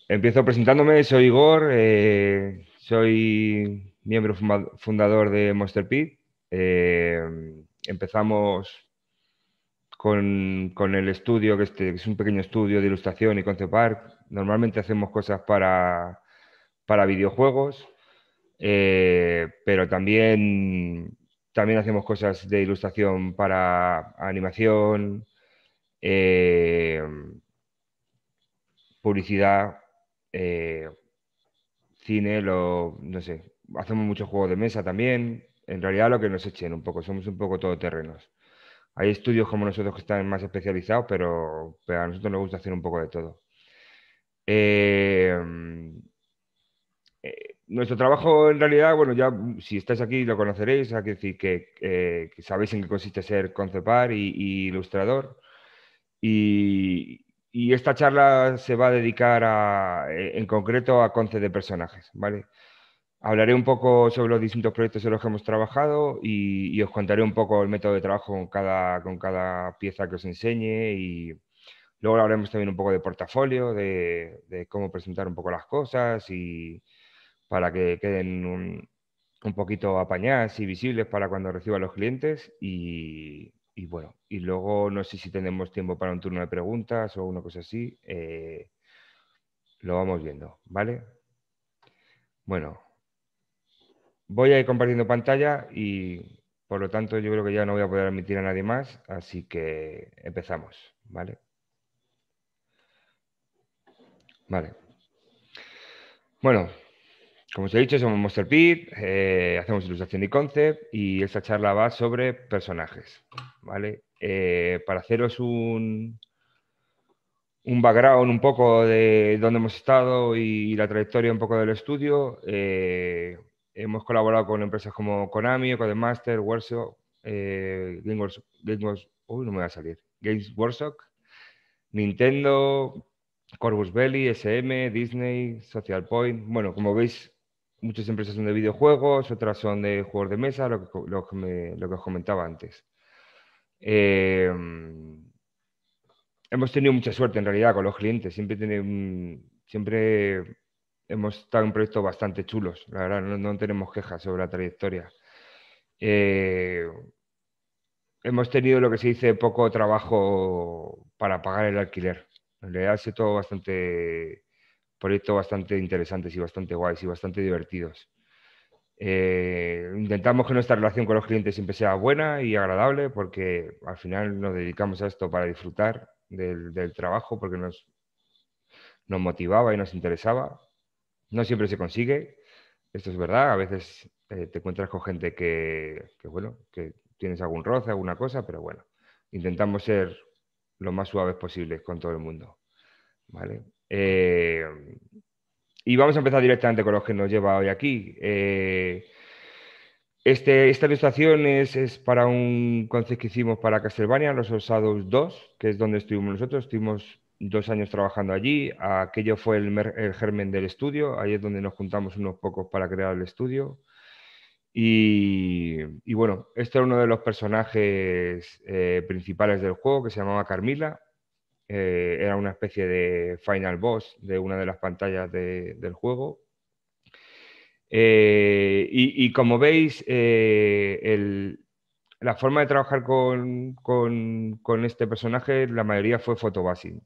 Empiezo presentándome, soy Igor, soy miembro fundador de Monster Pit. Empezamos con el estudio, que es un pequeño estudio de ilustración y concept art. Normalmente hacemos cosas para videojuegos, pero también hacemos cosas de ilustración para animación, eh, publicidad. eh, Cine, no sé, hacemos muchos juegos de mesa también. En realidad lo que nos echen un poco, somos un poco todoterrenos. Hay estudios como nosotros que están más especializados, pero a nosotros nos gusta hacer un poco de todo. Eh, Nuestro trabajo en realidad, bueno, ya si estáis aquí lo conoceréis, hay que decir que sabéis en qué consiste ser concepar y ilustrador. Y esta charla se va a dedicar en concreto a conce de personajes, ¿vale? Hablaré un poco sobre los distintos proyectos en los que hemos trabajado y os contaré un poco el método de trabajo con cada pieza que os enseñe y luego hablaremos también un poco de portafolio, de cómo presentar un poco las cosas y para que queden un poquito apañadas y visibles para cuando reciban los clientes y bueno, y luego no sé si tenemos tiempo para un turno de preguntas o una cosa así, lo vamos viendo, ¿vale? Bueno. Voy a ir compartiendo pantalla y por lo tanto yo creo que ya no voy a poder admitir a nadie más, así que empezamos, ¿vale? Vale. Bueno, como os he dicho, somos Monster Pit, hacemos ilustración y concept y esta charla va sobre personajes, ¿vale? Para haceros un background un poco de dónde hemos estado y la trayectoria un poco del estudio, hemos colaborado con empresas como Konami, Codemaster, Workshop, uy, no me va a salir, Games Workshop, Nintendo, Corvus Belli, SM, Disney, Social Point. Bueno, como veis, muchas empresas son de videojuegos, otras son de juegos de mesa, lo que os comentaba antes. Eh, Hemos tenido mucha suerte en realidad con los clientes. Siempre hemos estado en proyectos bastante chulos. La verdad, no tenemos quejas sobre la trayectoria. Eh, Hemos tenido lo que se dice poco trabajo para pagar el alquiler. En realidad ha sido todo proyectos bastante interesantes y bastante guays y bastante divertidos. Intentamos que nuestra relación con los clientes siempre sea buena y agradable porque al final nos dedicamos a esto para disfrutar del trabajo porque nos motivaba y nos interesaba. No siempre se consigue, esto es verdad. A veces te encuentras con gente bueno, que tienes algún roce, alguna cosa, pero bueno, intentamos ser lo más suaves posibles con todo el mundo, ¿vale? Y vamos a empezar directamente con lo que nos lleva hoy aquí. Esta ilustración es para un concept que hicimos para Castlevania, los Osados 2, que es donde estuvimos nosotros. Estuvimos 2 años trabajando allí. Aquello fue el germen del estudio. Ahí es donde nos juntamos unos pocos para crear el estudio. Y bueno, este era uno de los personajes principales del juego, que se llamaba Carmila. Era una especie de final boss de una de las pantallas del juego. Y como veis, la forma de trabajar con este personaje, la mayoría fue photobashing.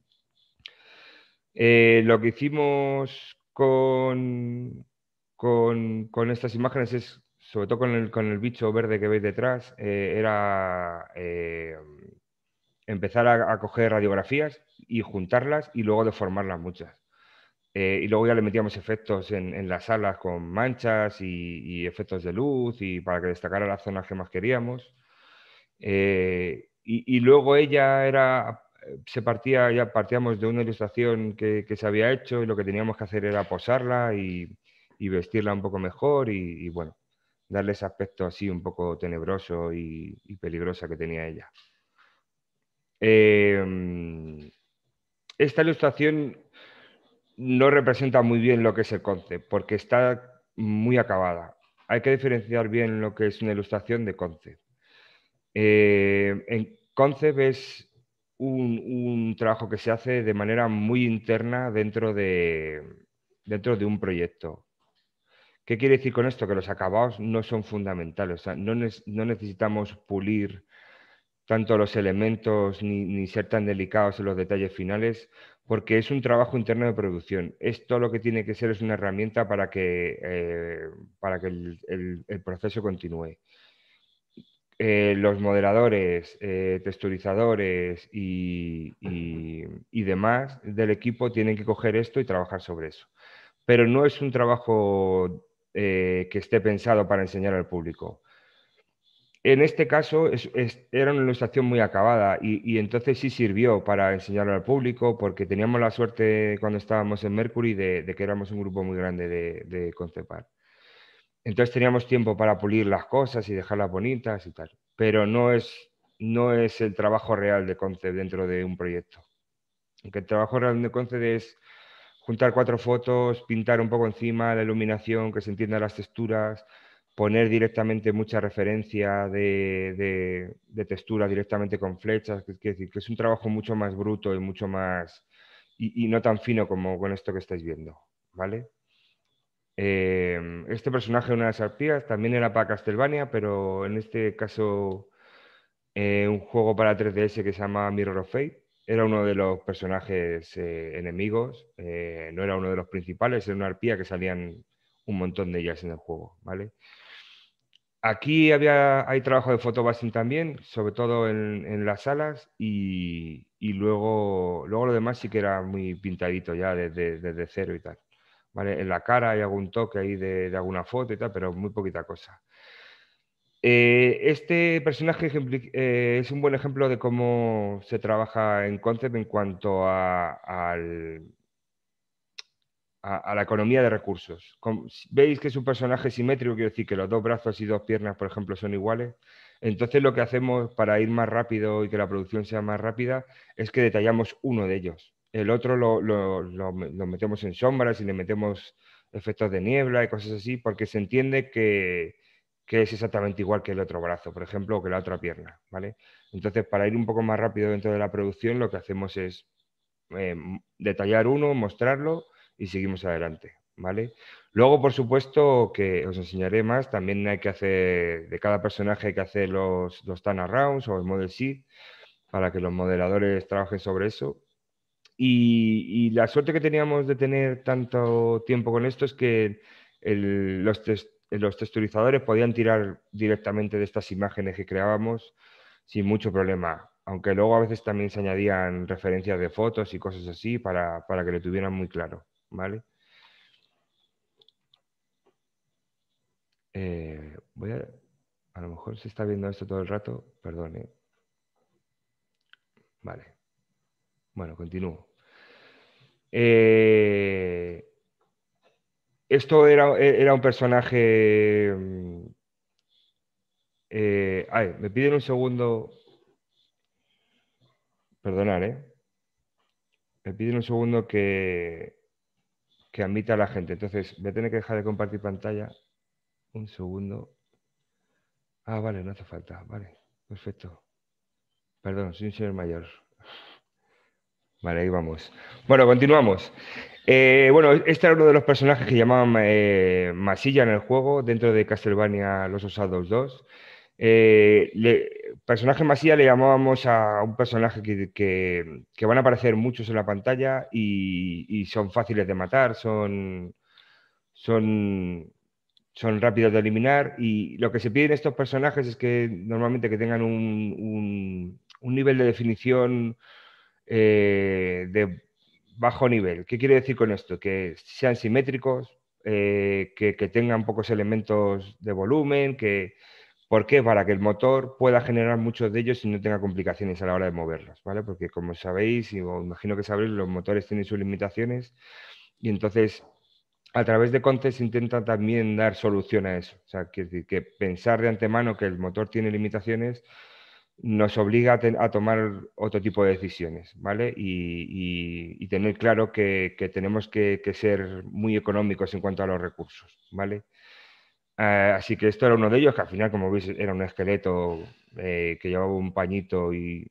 Lo que hicimos con estas imágenes es, sobre todo con el bicho verde que veis detrás, era empezar a coger radiografías y juntarlas y luego deformarlas muchas. Y luego ya le metíamos efectos en las salas con manchas y efectos de luz y para que destacara las zonas que más queríamos. Y luego ya partíamos de una ilustración que se había hecho y lo que teníamos que hacer era posarla y vestirla un poco mejor y bueno, darle ese aspecto así un poco tenebroso y peligrosa que tenía ella. Eh, esta ilustración no representa muy bien lo que es el concept, porque está muy acabada. Hay que diferenciar bien lo que es una ilustración de concept. En concept un trabajo que se hace de manera muy interna dentro de un proyecto. ¿Qué quiere decir con esto? Que los acabados no son fundamentales. O sea, no necesitamos pulir tanto los elementos ni ser tan delicados en los detalles finales, porque es un trabajo interno de producción. Esto lo que tiene que ser es una herramienta para que el proceso continúe. Los moderadores, texturizadores y demás del equipo tienen que coger esto y trabajar sobre eso. Pero no es un trabajo que esté pensado para enseñar al público. En este caso era una ilustración muy acabada y entonces sí sirvió para enseñarlo al público porque teníamos la suerte cuando estábamos en Mercury de que éramos un grupo muy grande de concept art. Entonces teníamos tiempo para pulir las cosas y dejarlas bonitas y tal, pero no es el trabajo real de concept dentro de un proyecto. Aunque el trabajo real de concept es juntar 4 fotos, pintar un poco encima la iluminación, que se entiendan las texturas, poner directamente mucha referencia de textura directamente con flechas, que, quiere decir que es un trabajo mucho más bruto y mucho más y no tan fino como con esto que estáis viendo, ¿vale? Este personaje, una de las arpías, también era para Castlevania, pero en este caso un juego para 3DS que se llama Mirror of Fate. Era uno de los personajes enemigos, no era uno de los principales, era una arpía que salían un montón de ellas en el juego, ¿vale? Aquí hay trabajo de photobashing también, sobre todo en las salas, y luego lo demás sí que era muy pintadito ya desde cero y tal. ¿Vale? En la cara hay algún toque ahí de alguna foto y tal, pero muy poquita cosa. Este personaje es un buen ejemplo de cómo se trabaja en Concept en cuanto a la economía de recursos. Veis que es un personaje simétrico, quiero decir que los 2 brazos y 2 piernas, por ejemplo, son iguales. Entonces lo que hacemos para ir más rápido y que la producción sea más rápida es que detallamos uno de ellos. El otro lo metemos en sombras y le metemos efectos de niebla y cosas así, porque se entiende que es exactamente igual que el otro brazo, por ejemplo, o que la otra pierna, ¿vale? Entonces, para ir un poco más rápido dentro de la producción, lo que hacemos es detallar uno, mostrarlo y seguimos adelante, ¿vale? Luego, por supuesto, que os enseñaré más, también hay que hacer, de cada personaje hay que hacer los turnarounds o el model sheet para que los modeladores trabajen sobre eso. Y la suerte que teníamos de tener tanto tiempo con esto es que los texturizadores podían tirar directamente de estas imágenes que creábamos sin mucho problema, aunque luego a veces también se añadían referencias de fotos y cosas así para que lo tuvieran muy claro, ¿vale? A lo mejor se está viendo esto todo el rato, perdón, ¿eh? Vale, bueno, continúo. Eh, Esto era un personaje. Ay, me piden un segundo. Perdonad, ¿eh? Me piden un segundo que admita a la gente. Entonces, voy a tener que dejar de compartir pantalla. Un segundo. Ah, vale, no hace falta. Vale, perfecto. Perdón, soy un señor mayor. Vale, ahí vamos. Bueno, continuamos. Bueno, este era uno de los personajes que llamaban Masilla en el juego, dentro de Castlevania Los Osados 2. Personaje Masilla le llamábamos a un personaje que van a aparecer muchos en la pantalla y son fáciles de matar, son, son rápidos de eliminar y lo que se pide en estos personajes es que normalmente que tengan un nivel de definición de bajo nivel. ¿Qué quiere decir con esto? Que sean simétricos, que tengan pocos elementos de volumen, ¿por qué? Para que el motor pueda generar muchos de ellos y no tenga complicaciones a la hora de moverlos, ¿vale? Porque como sabéis, y os imagino que sabréis, los motores tienen sus limitaciones y entonces a través de Conte se intenta también dar solución a eso. O sea, quiere decir que pensar de antemano que el motor tiene limitaciones nos obliga a tomar otro tipo de decisiones, ¿vale? Y tener claro que tenemos que ser muy económicos en cuanto a los recursos, ¿vale? Así que esto era uno de ellos, que al final, como veis, era un esqueleto que llevaba un pañito y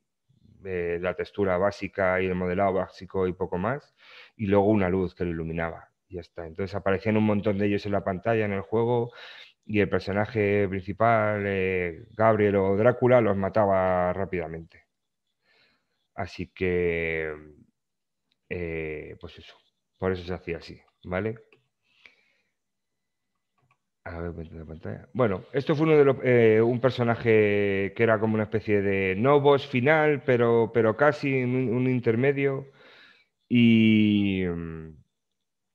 la textura básica y el modelado básico y poco más, y luego una luz que lo iluminaba. Y ya está. Entonces aparecían un montón de ellos en la pantalla, en el juego, y el personaje principal, Gabriel o Drácula, los mataba rápidamente. Así que, pues eso, por eso se hacía así, ¿vale? A ver, vente la pantalla. Bueno, esto fue uno de un personaje que era como una especie de no boss final, pero casi un intermedio. Y,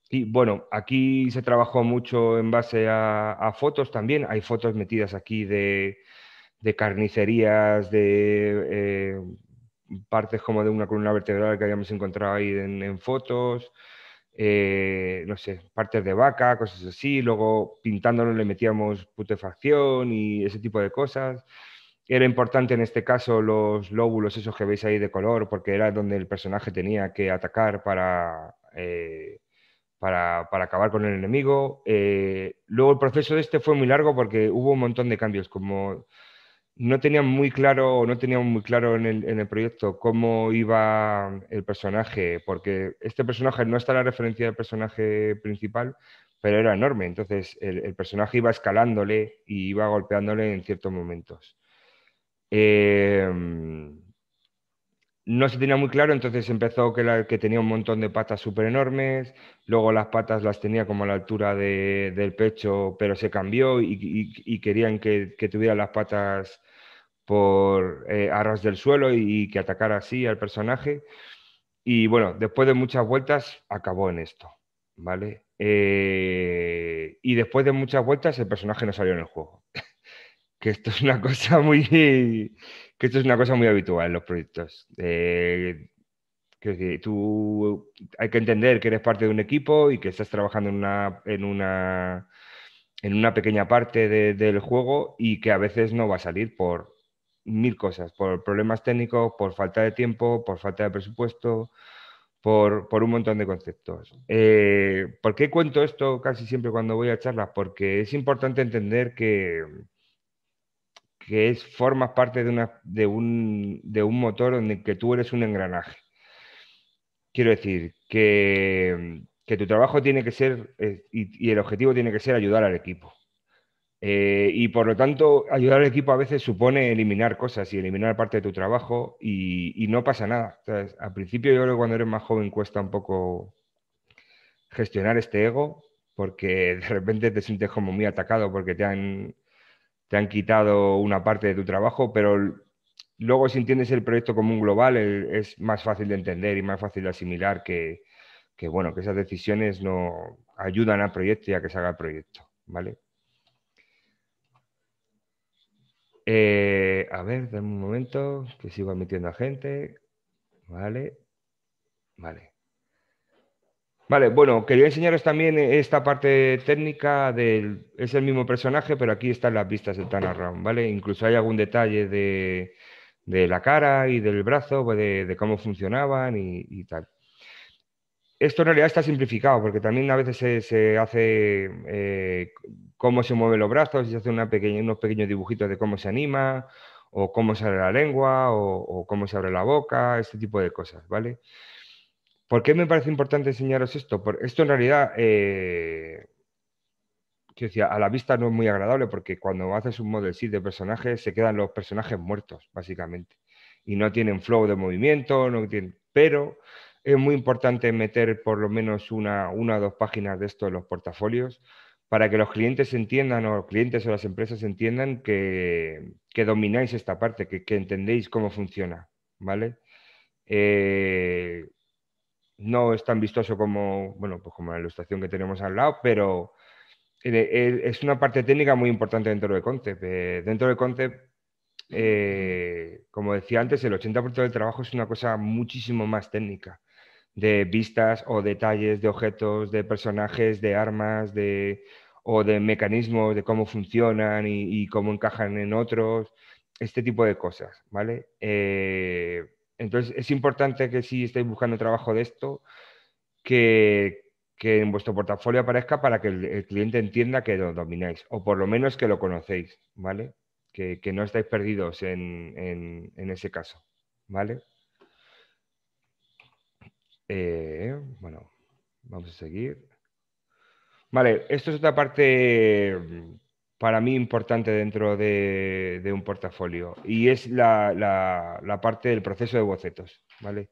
y bueno, aquí se trabajó mucho en base a fotos también. Hay fotos metidas aquí de carnicerías, de partes como de una columna vertebral que habíamos encontrado ahí en fotos, no sé, partes de vaca, cosas así. Luego pintándolo le metíamos putefacción y ese tipo de cosas. Era importante en este caso los lóbulos, esos que veis ahí de color, porque era donde el personaje tenía que atacar para acabar con el enemigo. Luego el proceso de este fue muy largo porque hubo un montón de cambios, como no tenían muy claro, o no teníamos muy claro en el proyecto cómo iba el personaje, porque este personaje no está en la referencia del personaje principal, pero era enorme, entonces el personaje iba escalándole y iba golpeándole en ciertos momentos. Eh, no se tenía muy claro, entonces empezó que tenía un montón de patas súper enormes, luego las patas las tenía como a la altura del pecho, pero se cambió y querían que tuviera las patas por a ras del suelo y que atacara así al personaje. Y bueno, después de muchas vueltas acabó en esto, ¿vale? Y después de muchas vueltas el personaje no salió en el juego. Que esto es una cosa muy, que esto es una cosa muy habitual en los proyectos. Quiero decir, tú hay que entender que eres parte de un equipo y que estás trabajando en una pequeña parte del juego y que a veces no va a salir por mil cosas, por problemas técnicos, por falta de tiempo, por falta de presupuesto, por un montón de conceptos. ¿Por qué cuento esto casi siempre cuando voy a charlas? Porque es importante entender que formas parte de un motor en el que tú eres un engranaje. Quiero decir que tu trabajo tiene que ser, y el objetivo tiene que ser ayudar al equipo. Y por lo tanto, ayudar al equipo a veces supone eliminar cosas y eliminar parte de tu trabajo y no pasa nada. ¿Sabes? Al principio yo creo que cuando eres más joven cuesta un poco gestionar este ego porque de repente te sientes como muy atacado porque te han quitado una parte de tu trabajo, pero luego si entiendes el proyecto como un global es más fácil de entender y más fácil de asimilar bueno, que esas decisiones no ayudan al proyecto y a que se haga el proyecto, ¿vale? A ver, dame un momento, que sigo admitiendo a gente. Vale, vale. Vale, bueno, quería enseñaros también esta parte técnica Es el mismo personaje, pero aquí están las vistas del Tanaround, ¿vale? Incluso hay algún detalle de la cara y del brazo, pues, de cómo funcionaban y tal. Esto en realidad está simplificado, porque también a veces se hace cómo se mueven los brazos, y se hace unos pequeños dibujitos de cómo se anima, o cómo se abre la lengua, o cómo se abre la boca, este tipo de cosas, ¿vale? ¿Por qué me parece importante enseñaros esto? Esto en realidad, quiero decir, a la vista no es muy agradable, porque cuando haces un model sheet de personajes, se quedan los personajes muertos, básicamente, y no tienen flow de movimiento, no tienen... Pero es muy importante meter por lo menos una o dos páginas de esto en los portafolios para que los clientes entiendan, o los clientes o las empresas entiendan que domináis esta parte, que entendéis cómo funciona, ¿vale? Eh, no es tan vistoso como, bueno, pues como la ilustración que tenemos al lado, pero es una parte técnica muy importante dentro de Concept. Dentro de Concept, como decía antes, el 80% del trabajo es una cosa muchísimo más técnica, de vistas o detalles de objetos, de personajes, de armas, o de mecanismos, de cómo funcionan y cómo encajan en otros, este tipo de cosas, ¿vale? Entonces es importante que si estáis buscando trabajo de esto, que, que en vuestro portafolio aparezca para que el cliente entienda que lo domináis, o por lo menos que lo conocéis, ¿vale? Que no estáis perdidos en ese caso, ¿vale? Bueno, vamos a seguir. Vale, esto es otra parte para mí importante dentro de un portafolio y es la parte del proceso de bocetos, ¿vale?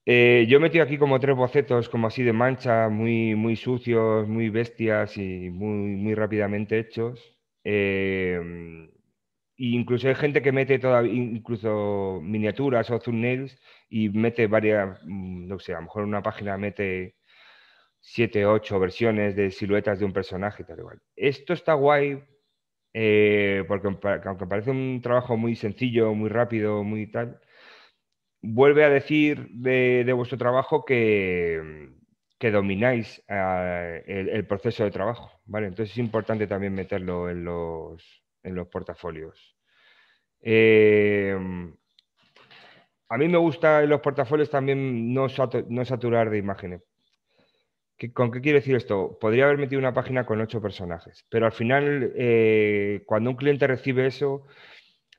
Yo he metido aquí como tres bocetos como así de mancha, muy sucios, muy bestias y muy rápidamente hechos. Eh, y incluso hay gente que mete todavía incluso miniaturas o thumbnails y mete varias, no sé, a lo mejor en una página mete 7, 8 versiones de siluetas de un personaje, tal igual. Esto está guay porque aunque parece un trabajo muy sencillo, muy rápido, muy tal, vuelve a decir de vuestro trabajo que domináis el proceso de trabajo, ¿vale? Entonces es importante también meterlo en los portafolios. Eh, a mí me gusta en los portafolios también no saturar de imágenes. ¿Con qué quiero decir esto? Podría haber metido una página con 8 personajes, pero al final, cuando un cliente recibe eso,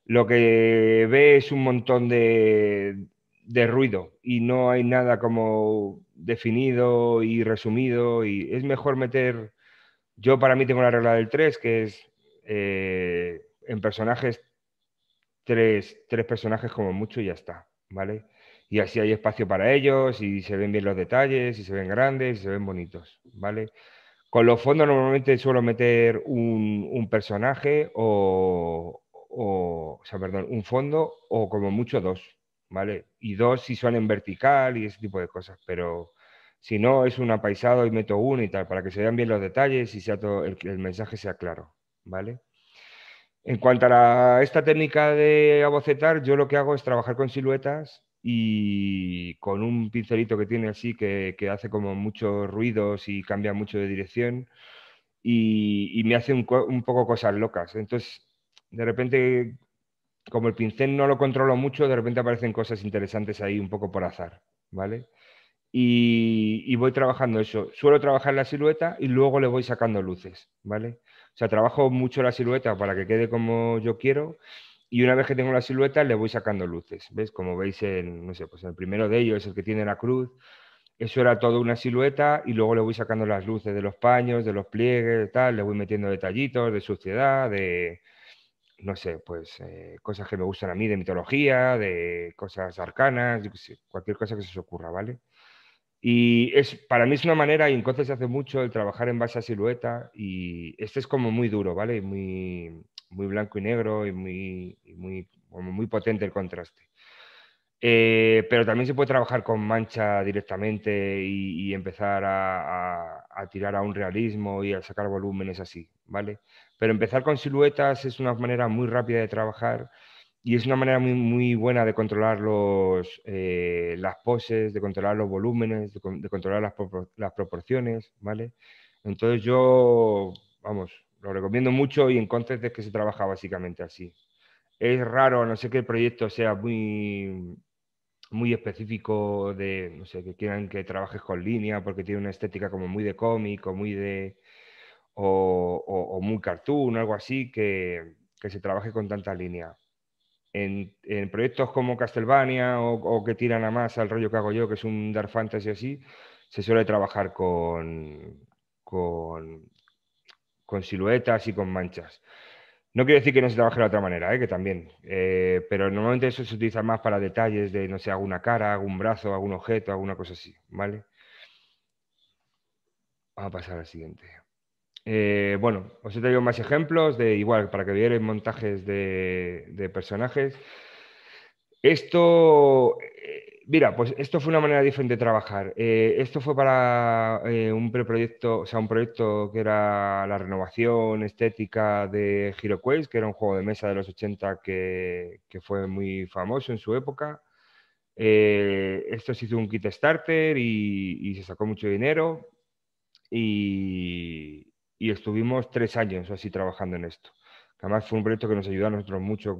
lo que ve es un montón de ruido y no hay nada como definido y resumido y es mejor meter, yo para mí tengo la regla del 3 que es en personajes, tres personajes como mucho y ya está, ¿vale? Y así hay espacio para ellos y se ven bien los detalles y se ven grandes y se ven bonitos, ¿vale? Con los fondos normalmente suelo meter un personaje o sea, perdón, un fondo o como mucho dos, ¿vale? Y dos si son en vertical y ese tipo de cosas, pero si no es un apaisado y meto uno y tal, para que se vean bien los detalles y sea todo, el mensaje sea claro, ¿vale? En cuanto a esta técnica de abocetar, yo lo que hago es trabajar con siluetas y con un pincelito que tiene así que hace como muchos ruidos y cambia mucho de dirección y me hace un poco cosas locas. Entonces, de repente, como el pincel no lo controlo mucho, de repente aparecen cosas interesantes ahí un poco por azar, ¿vale? Y voy trabajando eso. Suelo trabajar la silueta y luego le voy sacando luces, ¿vale? O sea, trabajo mucho la silueta para que quede como yo quiero y una vez que tengo la silueta le voy sacando luces, ¿ves? Como veis en, no sé, pues el primero de ellos, el que tiene la cruz, eso era todo una silueta y luego le voy sacando las luces de los paños, de los pliegues, de tal, le voy metiendo detallitos de suciedad, de, no sé, pues cosas que me gustan a mí de mitología, de cosas arcanas, yo qué sé, cualquier cosa que se os ocurra, ¿vale? Y para mí es una manera, y en Conce se hace mucho, el trabajar en base a silueta, y este es como muy duro, ¿vale? Muy blanco y negro como muy potente el contraste. Pero también se puede trabajar con mancha directamente y empezar a tirar a un realismo y a sacar volúmenes así, ¿vale? Pero empezar con siluetas es una manera muy rápida de trabajar y es una manera muy buena de controlar las poses, de controlar los volúmenes, de controlar las proporciones, ¿vale? Entonces yo, vamos, lo recomiendo mucho y en Concept es que se trabaja básicamente así. Es raro, a no ser que el proyecto sea muy específico de, no sé, que quieran que trabajes con línea porque tiene una estética como muy de cómic o muy de, o muy cartoon o algo así, que se trabaje con tanta línea. En proyectos como Castlevania o que tiran a más al rollo que hago yo, que es un Dark Fantasy así, se suele trabajar con, con siluetas y con manchas. No quiere decir que no se trabaje de la otra manera, que también. Pero normalmente eso se utiliza más para detalles de, no sé, alguna cara, algún brazo, algún objeto, alguna cosa así, ¿vale? Vamos a pasar al siguiente. Bueno, os he traído más ejemplos de igual, para que vierais montajes de personajes. Esto, mira, pues esto fue una manera diferente de trabajar. Esto fue para un preproyecto, o sea, un proyecto que era la renovación estética de HeroQuest, que era un juego de mesa de los 80 que fue muy famoso en su época. Esto se hizo un kit starter y se sacó mucho dinero y estuvimos 3 años o así trabajando en esto. Además fue un proyecto que nos ayudó a nosotros mucho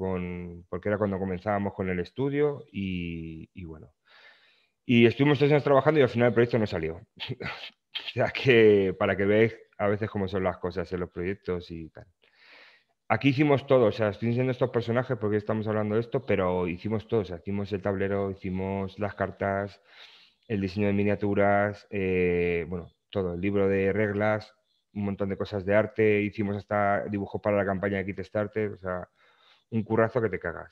porque era cuando comenzábamos con el estudio y bueno. Y estuvimos 3 años trabajando y al final el proyecto no salió. O sea que para que veáis a veces cómo son las cosas en los proyectos y tal. Aquí hicimos todo, o sea, estoy diciendo estos personajes porque estamos hablando de esto, pero hicimos todo, o sea, hicimos el tablero, hicimos las cartas, el diseño de miniaturas, bueno, todo, el libro de reglas, un montón de cosas de arte, hicimos hasta dibujos para la campaña de Kickstarter, o sea, un currazo que te cagas.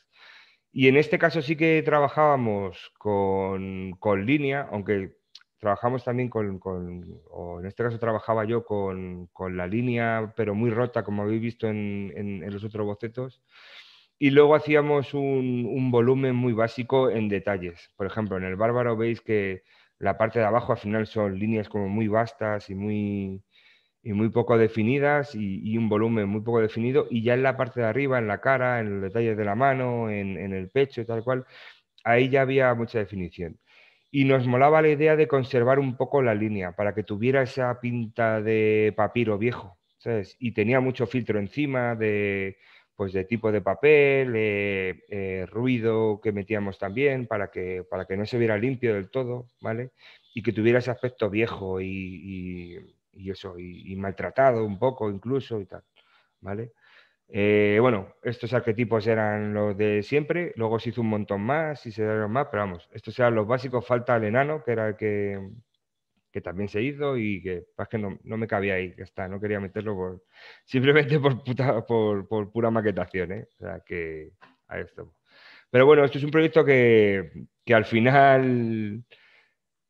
Y en este caso sí que trabajábamos con línea, aunque trabajamos también o en este caso trabajaba yo con la línea, pero muy rota, como habéis visto en los otros bocetos. Y luego hacíamos un volumen muy básico en detalles. Por ejemplo, en el Bárbaro veis que la parte de abajo al final son líneas como muy vastas y muy poco definidas y un volumen muy poco definido. Y ya en la parte de arriba, en la cara, en los detalles de la mano, en el pecho y tal cual, ahí ya había mucha definición. Y nos molaba la idea de conservar un poco la línea para que tuviera esa pinta de papiro viejo, ¿sabes? Y tenía mucho filtro encima pues de tipo de papel, ruido que metíamos también para que no se viera limpio del todo, ¿vale? Y que tuviera ese aspecto viejo y eso, y maltratado un poco incluso y tal, ¿vale? Bueno, estos arquetipos eran los de siempre, luego se hizo un montón más y se dieron más, pero vamos, estos eran los básicos, falta el enano, que era el que también se hizo y que es que no me cabía ahí, ya está, no quería meterlo simplemente por pura maquetación, ¿eh? O sea que a esto. Pero bueno, esto es un proyecto que al final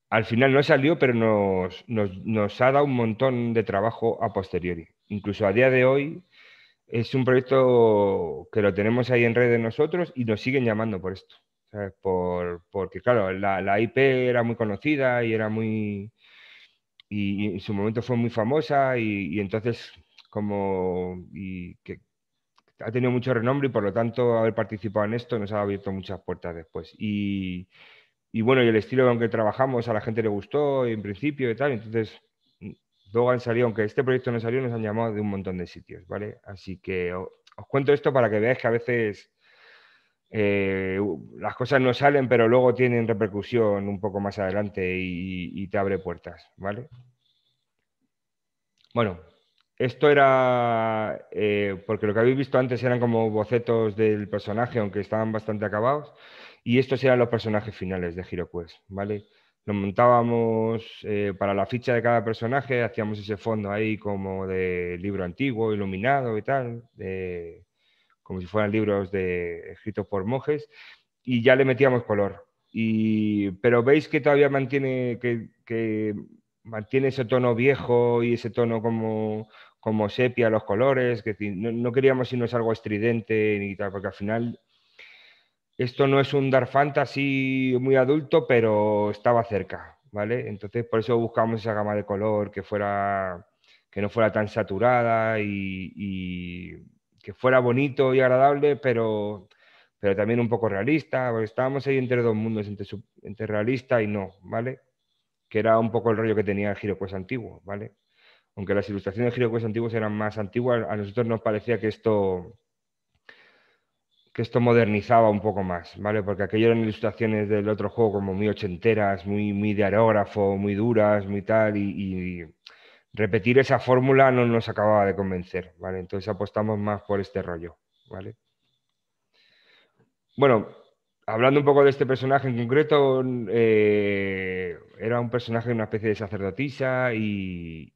no salió, pero nos ha dado un montón de trabajo a posteriori. Incluso a día de hoy es un proyecto que lo tenemos ahí en redes nosotros y nos siguen llamando por esto. ¿Sabes? Porque, claro, la IP era muy conocida y era muy. Y en su momento fue muy famosa y entonces, y que ha tenido mucho renombre y por lo tanto haber participado en esto nos ha abierto muchas puertas después. Y bueno, y el estilo con que trabajamos a la gente le gustó en principio y tal. Entonces, luego han salido, aunque este proyecto no salió, nos han llamado de un montón de sitios, ¿vale? Así que os cuento esto para que veáis que a veces las cosas no salen, pero luego tienen repercusión un poco más adelante y te abre puertas, ¿vale? Bueno, esto era, porque lo que habéis visto antes eran como bocetos del personaje, aunque estaban bastante acabados, y estos eran los personajes finales de HeroQuest, ¿vale? Lo montábamos para la ficha de cada personaje, hacíamos ese fondo ahí como de libro antiguo, iluminado y tal, como si fueran libros escritos por monjes, y ya le metíamos color. Pero veis que todavía que mantiene ese tono viejo y ese tono como sepia los colores, que no queríamos irnos algo estridente ni tal, porque al final esto no es un Dark Fantasy muy adulto, pero estaba cerca, ¿vale? Entonces por eso buscamos esa gama de color que no fuera tan saturada y que fuera bonito y agradable, pero también un poco realista, porque estábamos ahí entre dos mundos, entre realista y no, ¿vale? Que era un poco el rollo que tenía el HeroQuest antiguo, ¿vale? Aunque las ilustraciones de HeroQuest antiguos eran más antiguas, a nosotros nos parecía que esto modernizaba un poco más, ¿vale? Porque aquello eran ilustraciones del otro juego como muy ochenteras, muy de aerógrafo, muy duras, muy tal, y repetir esa fórmula no nos acababa de convencer, ¿vale? Entonces apostamos más por este rollo, ¿vale? Bueno, hablando un poco de este personaje en concreto, era un personaje, una especie de sacerdotisa y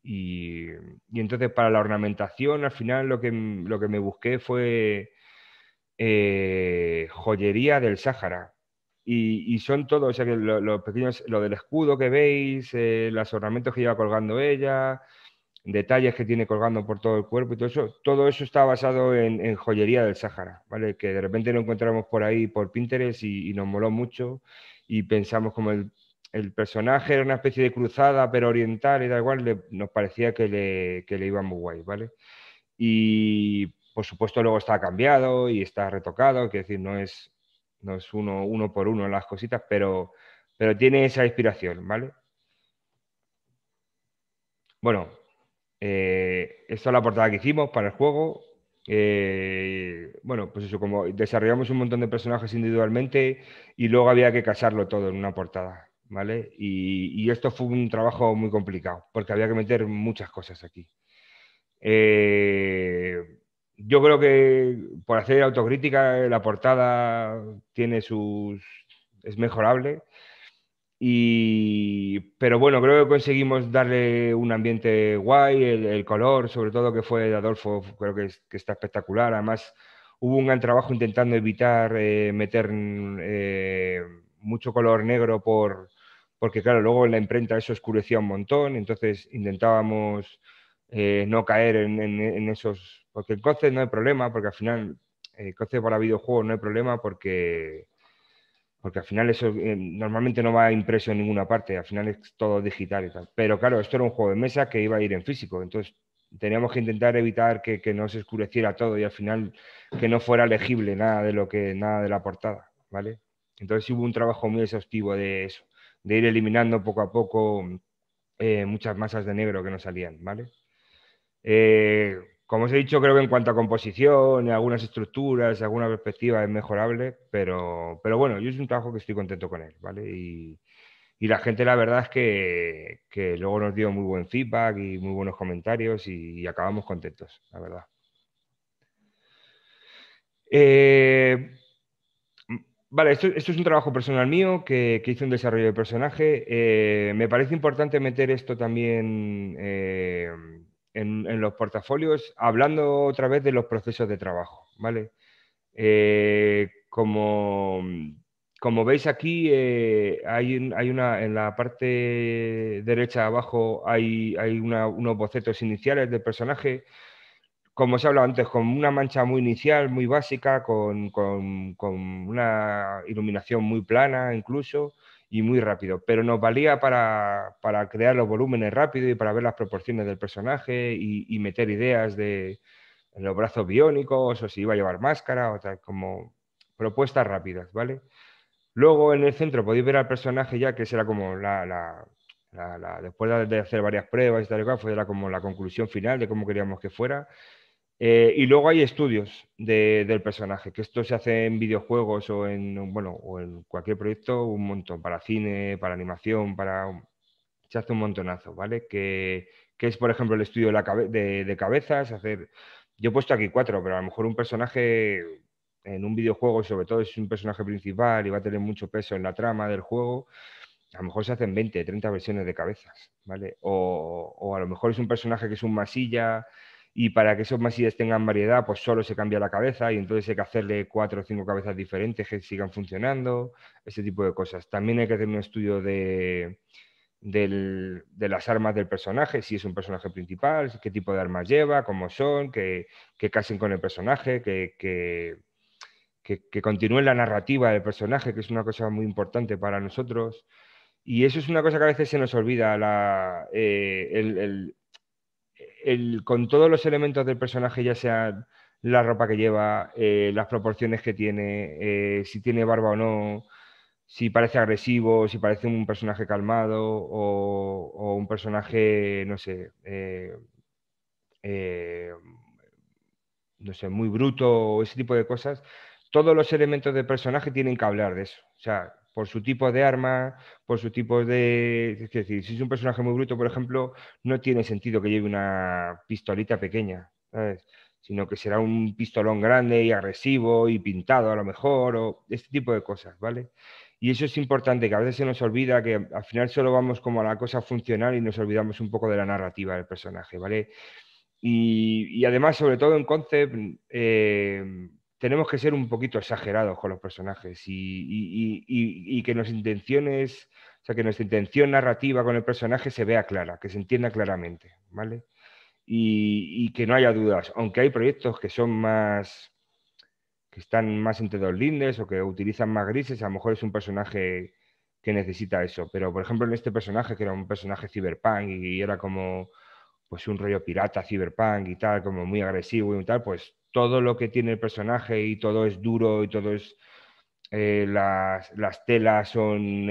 entonces para la ornamentación al final lo que me busqué fue joyería del Sáhara. Y son todos, o sea, que los pequeños, lo del escudo que veis, los ornamentos que lleva colgando ella, detalles que tiene colgando por todo el cuerpo y todo eso está basado en joyería del Sáhara, ¿vale? Que de repente lo encontramos por ahí por Pinterest y nos moló mucho y pensamos como el personaje era una especie de cruzada pero oriental y da igual, nos parecía que le iba muy guay, ¿vale? Y por supuesto luego está cambiado y está retocado, quiero decir, no es uno por uno las cositas, pero tiene esa inspiración, ¿vale? Bueno, esta es la portada que hicimos para el juego. Bueno, pues eso, como desarrollamos un montón de personajes individualmente y luego había que casarlo todo en una portada, ¿vale? Y esto fue un trabajo muy complicado porque había que meter muchas cosas aquí. Eh, yo creo que por hacer autocrítica, la portada es mejorable. Pero bueno, creo que conseguimos darle un ambiente guay, el color, sobre todo que fue de Adolfo, creo que está espectacular. Además, hubo un gran trabajo intentando evitar meter mucho color negro porque claro, luego en la imprenta eso oscurecía un montón, entonces intentábamos no caer en esos, porque el concept no hay problema, porque al final el concept para videojuegos no hay problema porque al final eso normalmente no va impreso en ninguna parte, al final es todo digital y tal. Pero claro, esto era un juego de mesa que iba a ir en físico, entonces teníamos que intentar evitar que no se oscureciera todo y al final que no fuera legible nada de la portada, ¿vale? Entonces hubo un trabajo muy exhaustivo de eso, de ir eliminando poco a poco muchas masas de negro que no salían, ¿vale? Como os he dicho, creo que en cuanto a composición, algunas estructuras, alguna perspectiva es mejorable, pero bueno, yo es un trabajo que estoy contento con él, ¿vale? Y la gente, la verdad es que luego nos dio muy buen feedback y muy buenos comentarios y acabamos contentos, la verdad. Eh, vale, esto es un trabajo personal mío que hice un desarrollo de personaje. Me parece importante meter esto también en los portafolios, hablando otra vez de los procesos de trabajo, ¿vale? Como veis aquí, hay una, en la parte derecha de abajo hay unos bocetos iniciales del personaje como os he hablado antes, con una mancha muy inicial, muy básica, con una iluminación muy plana incluso y muy rápido, pero nos valía para crear los volúmenes rápido y para ver las proporciones del personaje y meter ideas de en los brazos biónicos o si iba a llevar máscara o tal, como propuestas rápidas, ¿vale? Luego en el centro podéis ver al personaje ya que será como después de hacer varias pruebas y tal y cual, fue como la conclusión final de cómo queríamos que fuera. Y luego hay estudios del personaje, que esto se hace en videojuegos bueno, o en cualquier proyecto un montón, para cine, para animación, se hace un montonazo, ¿vale? Que es, por ejemplo, el estudio de cabezas, yo he puesto aquí 4, pero a lo mejor un personaje en un videojuego, sobre todo si es un personaje principal y va a tener mucho peso en la trama del juego, a lo mejor se hacen 20, 30 versiones de cabezas, ¿vale? O a lo mejor es un personaje que es un masilla y para que esos masillas tengan variedad, pues solo se cambia la cabeza y entonces hay que hacerle 4 o 5 cabezas diferentes que sigan funcionando, ese tipo de cosas. También hay que hacer un estudio de las armas del personaje, si es un personaje principal, qué tipo de armas lleva, cómo son, que casen con el personaje, que continúen la narrativa del personaje, que es una cosa muy importante para nosotros. Y eso es una cosa que a veces se nos olvida, con todos los elementos del personaje, ya sea la ropa que lleva, las proporciones que tiene, si tiene barba o no, si parece agresivo, si parece un personaje calmado o un personaje, no sé, eh, no sé, muy bruto o ese tipo de cosas, todos los elementos del personaje tienen que hablar de eso. O sea, por su tipo de arma, por su tipo de... Es decir, si es un personaje muy bruto, por ejemplo, no tiene sentido que lleve una pistolita pequeña, ¿sabes? Sino que será un pistolón grande y agresivo y pintado a lo mejor, o este tipo de cosas, ¿vale? Y eso es importante, que a veces se nos olvida que al final solo vamos como a la cosa funcional y nos olvidamos un poco de la narrativa del personaje, ¿vale? Y además, sobre todo en Concept, tenemos que ser un poquito exagerados con los personajes y que nuestras intenciones, o sea, que nuestra intención narrativa con el personaje se vea clara, que se entienda claramente, ¿vale? Y que no haya dudas, aunque hay proyectos que son más, que están más entre dos lindes o que utilizan más grises, a lo mejor es un personaje que necesita eso, pero por ejemplo en este personaje, que era un personaje cyberpunk y era como pues un rollo pirata, cyberpunk y tal, como muy agresivo y tal, pues todo lo que tiene el personaje y todo es duro y todo es... las telas son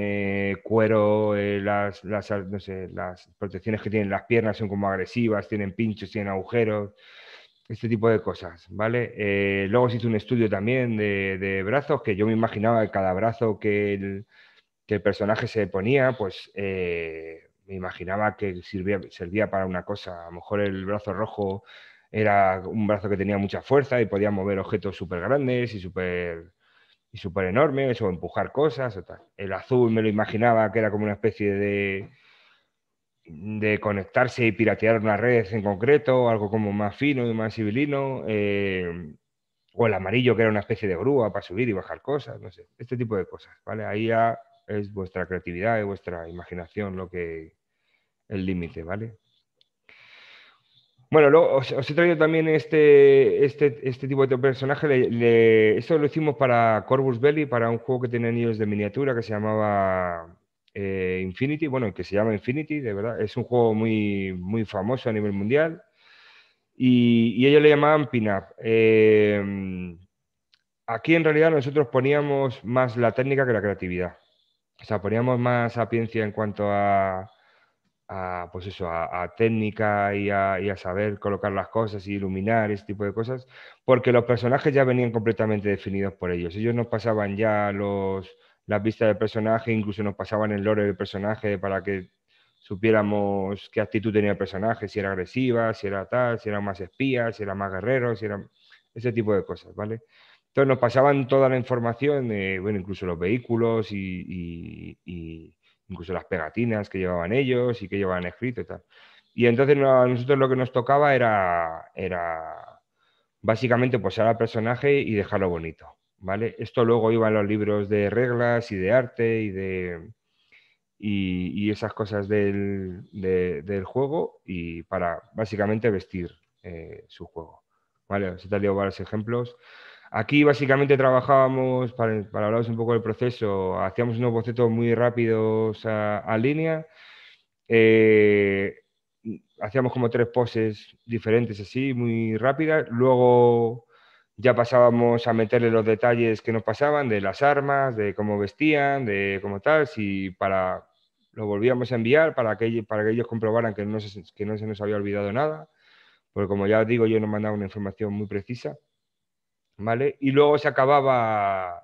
cuero, no sé, las protecciones que tienen las piernas son como agresivas, tienen pinchos, tienen agujeros, este tipo de cosas, ¿vale? Luego se hizo un estudio también de brazos, que yo me imaginaba que cada brazo que el personaje se ponía, pues me imaginaba que servía para una cosa. A lo mejor el brazo rojo era un brazo que tenía mucha fuerza y podía mover objetos súper grandes y súper y súper enormes, o empujar cosas, o tal. El azul me lo imaginaba que era como una especie de conectarse y piratear una red en concreto, algo como más fino y más civilino, o el amarillo que era una especie de grúa para subir y bajar cosas, no sé, este tipo de cosas, ¿vale? Ahí ya es vuestra creatividad y vuestra imaginación lo que el límite, ¿vale? Bueno, luego os he traído también este tipo de personaje. Esto lo hicimos para Corvus Belli, para un juego que tenían ellos de miniatura que se llamaba Infinity. Bueno, que se llama Infinity, de verdad. Es un juego muy, muy famoso a nivel mundial. Y ellos le llamaban Pin-Up. Aquí en realidad nosotros poníamos más la técnica que la creatividad. O sea, poníamos más sapiencia en cuanto pues eso, a técnica y a saber colocar las cosas y iluminar, ese tipo de cosas, porque los personajes ya venían completamente definidos por ellos. Ellos nos pasaban ya las vistas del personaje, incluso nos pasaban el lore del personaje para que supiéramos qué actitud tenía el personaje, si era agresiva, si era tal, si era más espía, si era más guerrero, si era ese tipo de cosas, ¿vale? Entonces nos pasaban toda la información, bueno, incluso los vehículos y incluso las pegatinas que llevaban ellos y que llevaban escrito y tal. Y entonces a nosotros lo que nos tocaba era básicamente posar al personaje y dejarlo bonito, ¿vale? Esto luego iba en los libros de reglas y de arte y esas cosas del juego y para básicamente vestir su juego, ¿vale? Os he traído varios ejemplos. Aquí básicamente trabajábamos, para hablaros un poco del proceso, hacíamos unos bocetos muy rápidos a línea, eh, hacíamos como tres poses diferentes así, muy rápidas, luego ya pasábamos a meterle los detalles que nos pasaban de las armas, de cómo vestían, de cómo tal, si para lo volvíamos a enviar para que ellos comprobaran que no se nos había olvidado nada, porque como ya os digo, yo nos mandaba una información muy precisa. ¿Vale? Y luego se acababa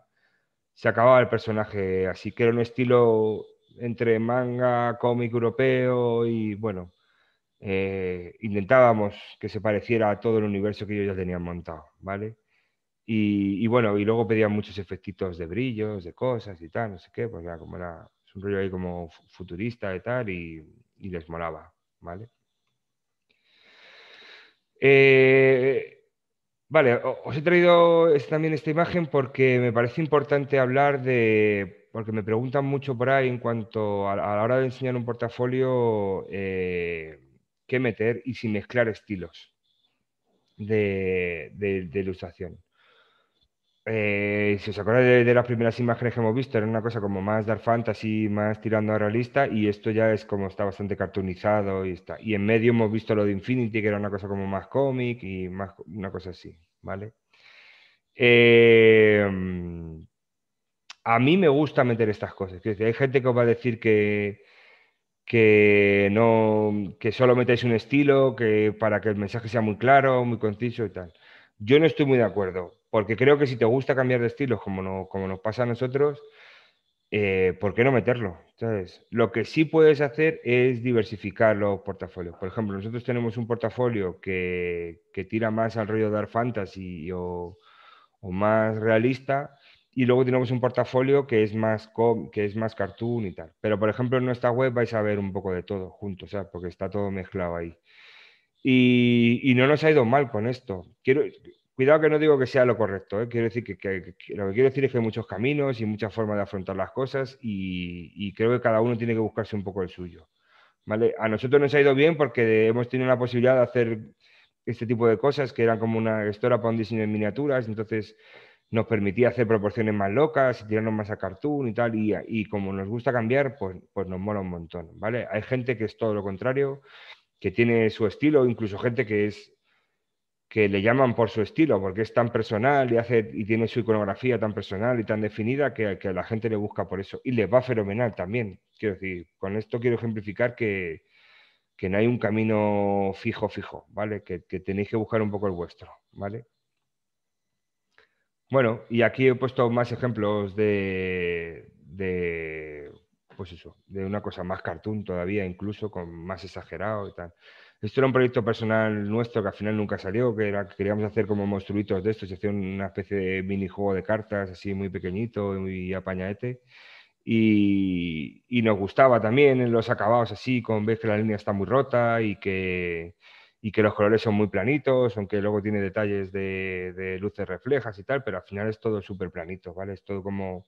el personaje, así que era un estilo entre manga, cómic europeo y bueno, intentábamos que se pareciera a todo el universo que ellos ya tenían montado, ¿vale? Y bueno, y luego pedían muchos efectitos de brillos, de cosas y tal, no sé qué, pues ya como era, es un rollo ahí como futurista y tal, y les molaba, ¿vale? Eh, Vale, os he traído también esta imagen porque me parece importante hablar porque me preguntan mucho por ahí en cuanto a la hora de enseñar un portafolio, qué meter y si mezclar estilos de ilustración. Si os acordáis de las primeras imágenes que hemos visto, era una cosa como más dark fantasy, más tirando a realista, y esto ya es como está bastante cartoonizado y está. Y en medio hemos visto lo de Infinity, que era una cosa como más cómic y más una cosa así, ¿vale? Eh, a mí me gusta meter estas cosas. Quiero decir, hay gente que os va a decir que no, que solo metáis un estilo, que para que el mensaje sea muy claro, muy conciso y tal. Yo no estoy muy de acuerdo, porque creo que si te gusta cambiar de estilos, como, no, como nos pasa a nosotros, ¿por qué no meterlo? ¿Sabes? Lo que sí puedes hacer es diversificar los portafolios. Por ejemplo, nosotros tenemos un portafolio que tira más al rollo Dark Fantasy o más realista, y luego tenemos un portafolio que es que es más cartoon y tal. Pero, por ejemplo, en nuestra web vais a ver un poco de todo juntos, ¿sabes? Porque está todo mezclado ahí. Y no nos ha ido mal con esto. Cuidado que no digo que sea lo correcto, ¿eh? Quiero decir que lo que quiero decir es que hay muchos caminos y muchas formas de afrontar las cosas y creo que cada uno tiene que buscarse un poco el suyo, ¿vale? A nosotros nos ha ido bien porque hemos tenido la posibilidad de hacer este tipo de cosas que eran como una gestora para un diseño de miniaturas, entonces nos permitía hacer proporciones más locas y tirarnos más a cartoon y tal, y como nos gusta cambiar, pues nos mola un montón, ¿vale? Hay gente que es todo lo contrario, que tiene su estilo, incluso gente que le llaman por su estilo, porque es tan personal y tiene su iconografía tan personal y tan definida que a la gente le busca por eso. Y les va fenomenal también. Quiero decir, con esto quiero ejemplificar que no hay un camino fijo, ¿vale? Que tenéis que buscar un poco el vuestro, ¿vale? Bueno, y aquí he puesto más ejemplos pues eso, de una cosa más cartoon todavía, incluso con más exagerado y tal. Esto era un proyecto personal nuestro que al final nunca salió, que era que queríamos hacer como monstruitos de estos, y hacer una especie de minijuego de cartas así muy pequeñito y muy apañadete. Y nos gustaba también en los acabados así, con ves que la línea está muy rota y que los colores son muy planitos, aunque luego tiene detalles de luces reflejas y tal, pero al final es todo súper planito, ¿vale? Es todo como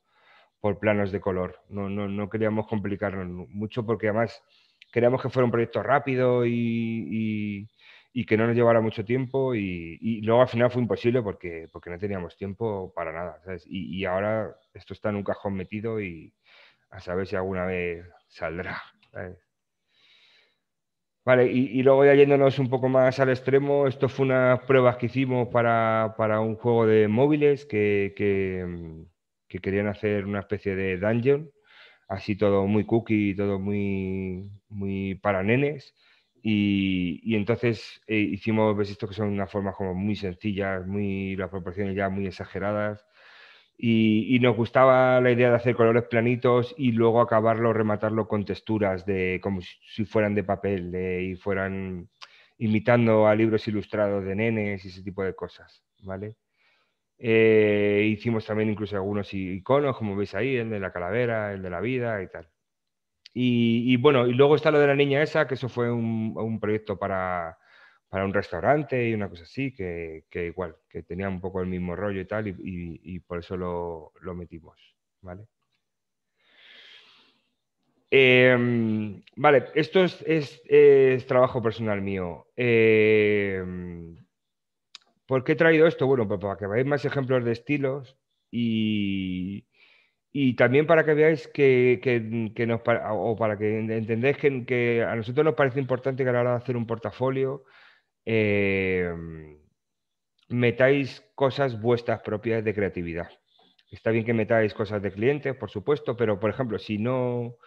por planos de color. No queríamos complicarnos mucho porque además queríamos que fuera un proyecto rápido y que no nos llevara mucho tiempo y luego al final fue imposible porque no teníamos tiempo para nada, ¿sabes? Y ahora esto está en un cajón metido y a saber si alguna vez saldrá, ¿sabes? Vale, y luego ya yéndonos un poco más al extremo, esto fue unas pruebas que hicimos para un juego de móviles que querían hacer una especie de dungeon, así todo muy cookie, todo muy para nenes. Y entonces hicimos, ves, esto que son unas formas como muy sencillas, las proporciones ya muy exageradas. Y nos gustaba la idea de hacer colores planitos y luego acabarlo, rematarlo con texturas de como si fueran de papel y fueran imitando a libros ilustrados de nenes y ese tipo de cosas, ¿vale? Hicimos también incluso algunos iconos, como veis ahí, el de la calavera, el de la vida y tal. Y bueno, y luego está lo de la niña esa, que eso fue un proyecto para un restaurante y una cosa así, que igual, que tenía un poco el mismo rollo y tal, y por eso lo metimos, ¿vale? Vale, esto es trabajo personal mío. ¿Por qué he traído esto? Bueno, pues para que veáis más ejemplos de estilos y, y también para que veáis o para que entendáis que a nosotros nos parece importante que a la hora de hacer un portafolio eh, metáis cosas vuestras propias de creatividad. Está bien que metáis cosas de clientes, por supuesto, pero por ejemplo, si no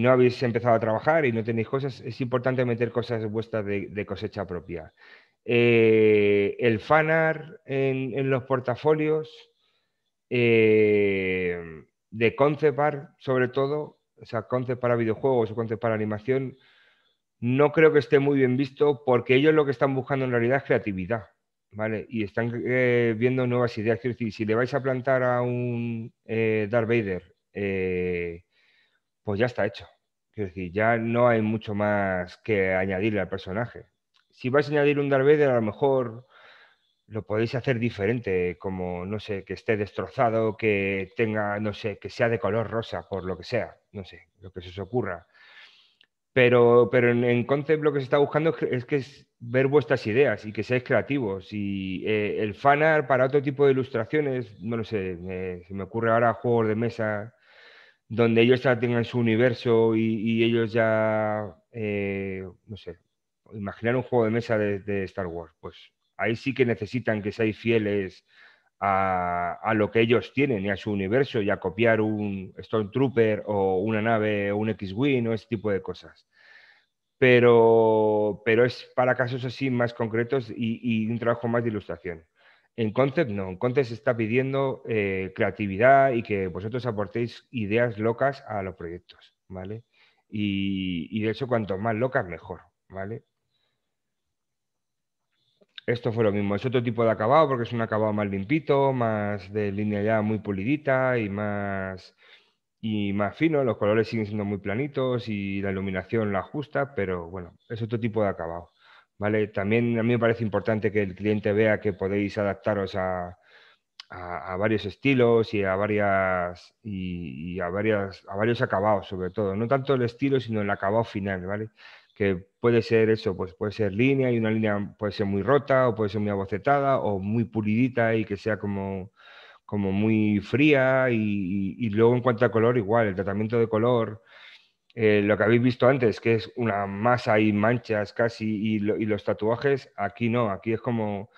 habéis empezado a trabajar y no tenéis cosas, es importante meter cosas vuestras de cosecha propia. El fanart en los portafolios de concept art, sobre todo, o sea, concept para videojuegos o concept para animación, no creo que esté muy bien visto porque ellos lo que están buscando en realidad es creatividad, ¿vale? Y están viendo nuevas ideas. Quiero decir, si le vais a plantar a un Darth Vader, pues ya está hecho. Quiero decir, ya no hay mucho más que añadirle al personaje. Si vais a añadir un Darth Vader, a lo mejor lo podéis hacer diferente, como, no sé, que esté destrozado, que tenga, no sé, que sea de color rosa, por lo que sea, no sé, lo que se os ocurra. Pero en Concept lo que se está buscando es ver vuestras ideas y que seáis creativos. Y el fanart para otro tipo de ilustraciones, no lo sé, se me ocurre ahora juegos de mesa donde ellos ya tengan su universo y ellos ya, no sé, imaginar un juego de mesa de Star Wars, pues ahí sí que necesitan que seáis fieles a lo que ellos tienen y a su universo y a copiar un Stormtrooper o una nave o un X-Wing o ese tipo de cosas. Pero es para casos así más concretos y un trabajo más de ilustración. En Concept no, en Concept se está pidiendo creatividad y que vosotros aportéis ideas locas a los proyectos, ¿vale? Y de hecho, cuanto más locas, mejor, ¿vale? Esto fue lo mismo, es otro tipo de acabado porque es un acabado más limpito, más de línea ya muy pulidita y más fino. Los colores siguen siendo muy planitos y la iluminación la ajusta, pero bueno, es otro tipo de acabado, ¿vale? También a mí me parece importante que el cliente vea que podéis adaptaros a varios estilos y a varios acabados, sobre todo. No tanto el estilo, sino el acabado final, ¿vale? Que puede ser eso, pues puede ser línea y una línea puede ser muy rota o puede ser muy abocetada o muy pulidita y que sea como muy fría y luego en cuanto a color, igual, el tratamiento de color, lo que habéis visto antes, que es una masa y manchas casi y los tatuajes, aquí no, aquí es como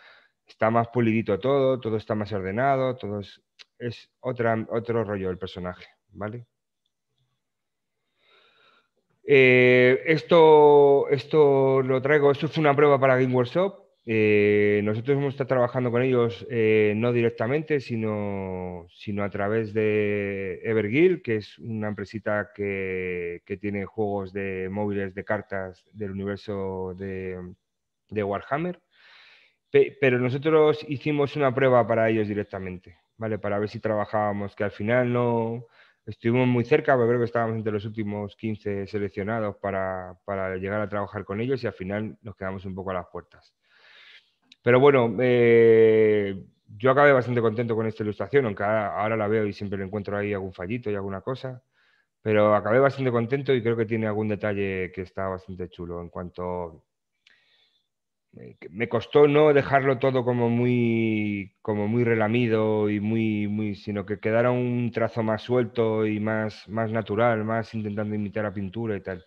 está más pulidito todo, todo está más ordenado, es otro rollo el personaje, ¿vale? Esto lo traigo, esto fue una prueba para Game Workshop Nosotros hemos estado trabajando con ellos no directamente, sino a través de Everguild, que es una empresita que tiene juegos de móviles de cartas del universo de Warhammer. Pero nosotros hicimos una prueba para ellos directamente, ¿vale? Para ver si trabajábamos, que al final no estuvimos muy cerca, pero creo que estábamos entre los últimos 15 seleccionados para llegar a trabajar con ellos y al final nos quedamos un poco a las puertas. Pero bueno, yo acabé bastante contento con esta ilustración, aunque ahora la veo y siempre le encuentro ahí algún fallito y alguna cosa. Pero acabé bastante contento y creo que tiene algún detalle que está bastante chulo en cuanto que me costó no dejarlo todo como muy relamido y sino que quedara un trazo más suelto y más natural, más intentando imitar la pintura y tal.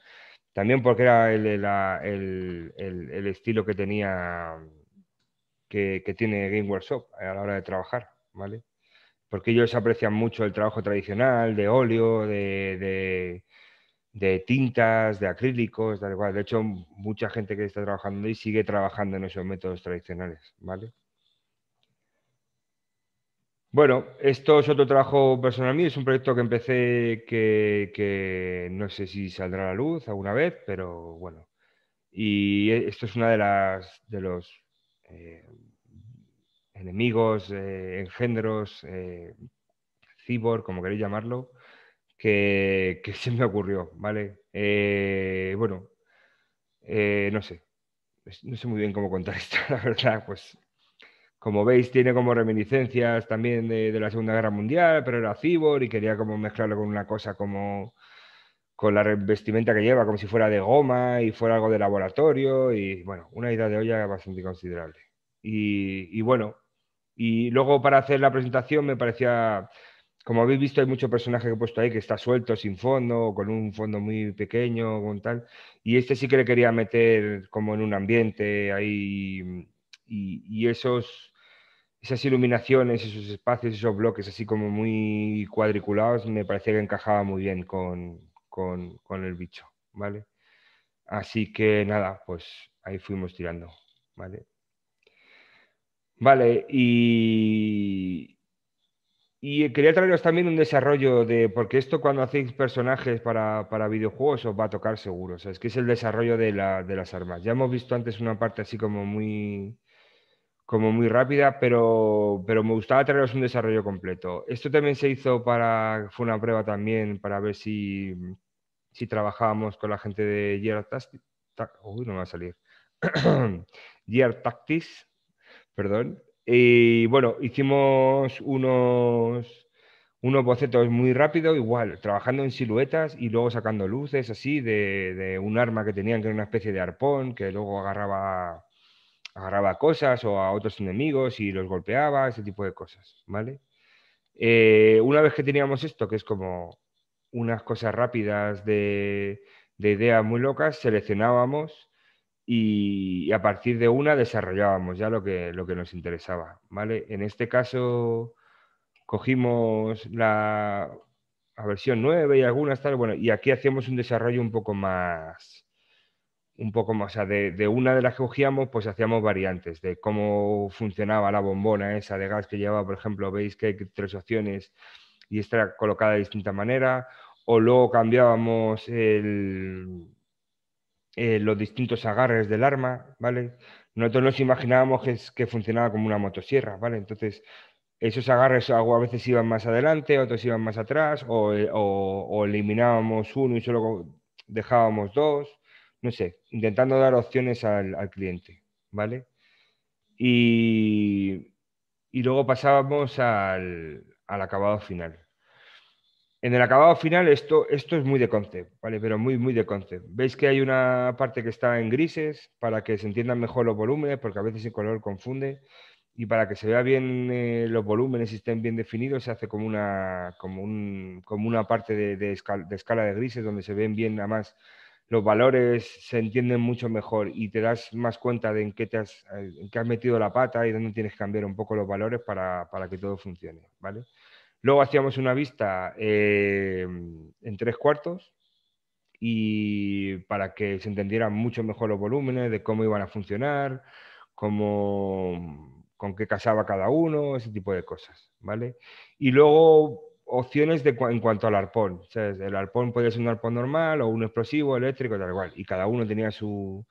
También porque era el estilo que tenía, que tiene Game Workshop a la hora de trabajar, ¿vale? Porque ellos aprecian mucho el trabajo tradicional, de óleo, de tintas, de acrílicos, tal cual. De hecho, mucha gente que está trabajando ahí sigue trabajando en esos métodos tradicionales, ¿vale? Bueno, esto es otro trabajo personal mío, es un proyecto que empecé que no sé si saldrá a la luz alguna vez, pero bueno. Y esto es una de los eh, enemigos, engendros, cyborg, como queréis llamarlo, que se me ocurrió, ¿vale? Bueno, no sé, no sé muy bien cómo contar esto, la verdad, pues como veis tiene como reminiscencias también de la Segunda Guerra Mundial, pero era cyborg y quería como mezclarlo con una cosa como con la vestimenta que lleva, como si fuera de goma y fuera algo de laboratorio y bueno, una idea de olla bastante considerable. Y bueno, y luego para hacer la presentación me parecía, como habéis visto, hay muchos personajes que he puesto ahí que está suelto, sin fondo, con un fondo muy pequeño, con tal. Y este sí que le quería meter como en un ambiente ahí y esas iluminaciones, esos espacios, esos bloques así como muy cuadriculados, me parecía que encajaba muy bien con el bicho, ¿vale? Así que nada, pues ahí fuimos tirando, ¿vale? Vale, y quería traeros también un desarrollo porque esto cuando hacéis personajes para videojuegos os va a tocar seguro, o sea, es que es el desarrollo de las armas. Ya hemos visto antes una parte así como muy rápida, pero me gustaba traeros un desarrollo completo. Esto también se hizo fue una prueba también para ver si trabajábamos con la gente de Gear Tactics, uy, no me va a salir, Gear Tactics, perdón. Y bueno, hicimos unos bocetos muy rápido, igual, trabajando en siluetas y luego sacando luces así de un arma que tenían, que era una especie de arpón, que luego agarraba cosas o a otros enemigos y los golpeaba, ese tipo de cosas, ¿vale? Una vez que teníamos esto, que es como unas cosas rápidas de ideas muy locas, seleccionábamos y a partir de una desarrollábamos ya lo que nos interesaba, ¿vale? En este caso cogimos la versión 9 y algunas tal, bueno, y aquí hacíamos un desarrollo o sea, de una de las que cogíamos, pues hacíamos variantes de cómo funcionaba la bombona esa de gas que llevaba, por ejemplo, veis que hay tres opciones y está colocada de distinta manera, o luego cambiábamos los distintos agarres del arma, ¿vale? Nosotros nos imaginábamos que funcionaba como una motosierra, ¿vale? Entonces, esos agarres a veces iban más adelante, otros iban más atrás, o eliminábamos uno y solo dejábamos dos, no sé, intentando dar opciones al cliente, ¿vale? Y, y luego pasábamos al acabado final. En el acabado final esto es muy de concept, ¿vale? Pero muy de concept. Veis que hay una parte que está en grises para que se entiendan mejor los volúmenes, porque a veces el color confunde. Y para que se vea bien los volúmenes y estén bien definidos, se hace como una parte de escala de grises donde se ven bien, además los valores se entienden mucho mejor y te das más cuenta de en qué has metido la pata y dónde tienes que cambiar un poco los valores para que todo funcione, ¿vale? Luego hacíamos una vista en tres cuartos y para que se entendieran mucho mejor los volúmenes, de cómo iban a funcionar, con qué casaba cada uno, ese tipo de cosas, ¿vale? Y luego opciones en cuanto al arpón. O sea, el arpón podía ser un arpón normal o un explosivo, eléctrico, tal cual. Y cada uno tenía su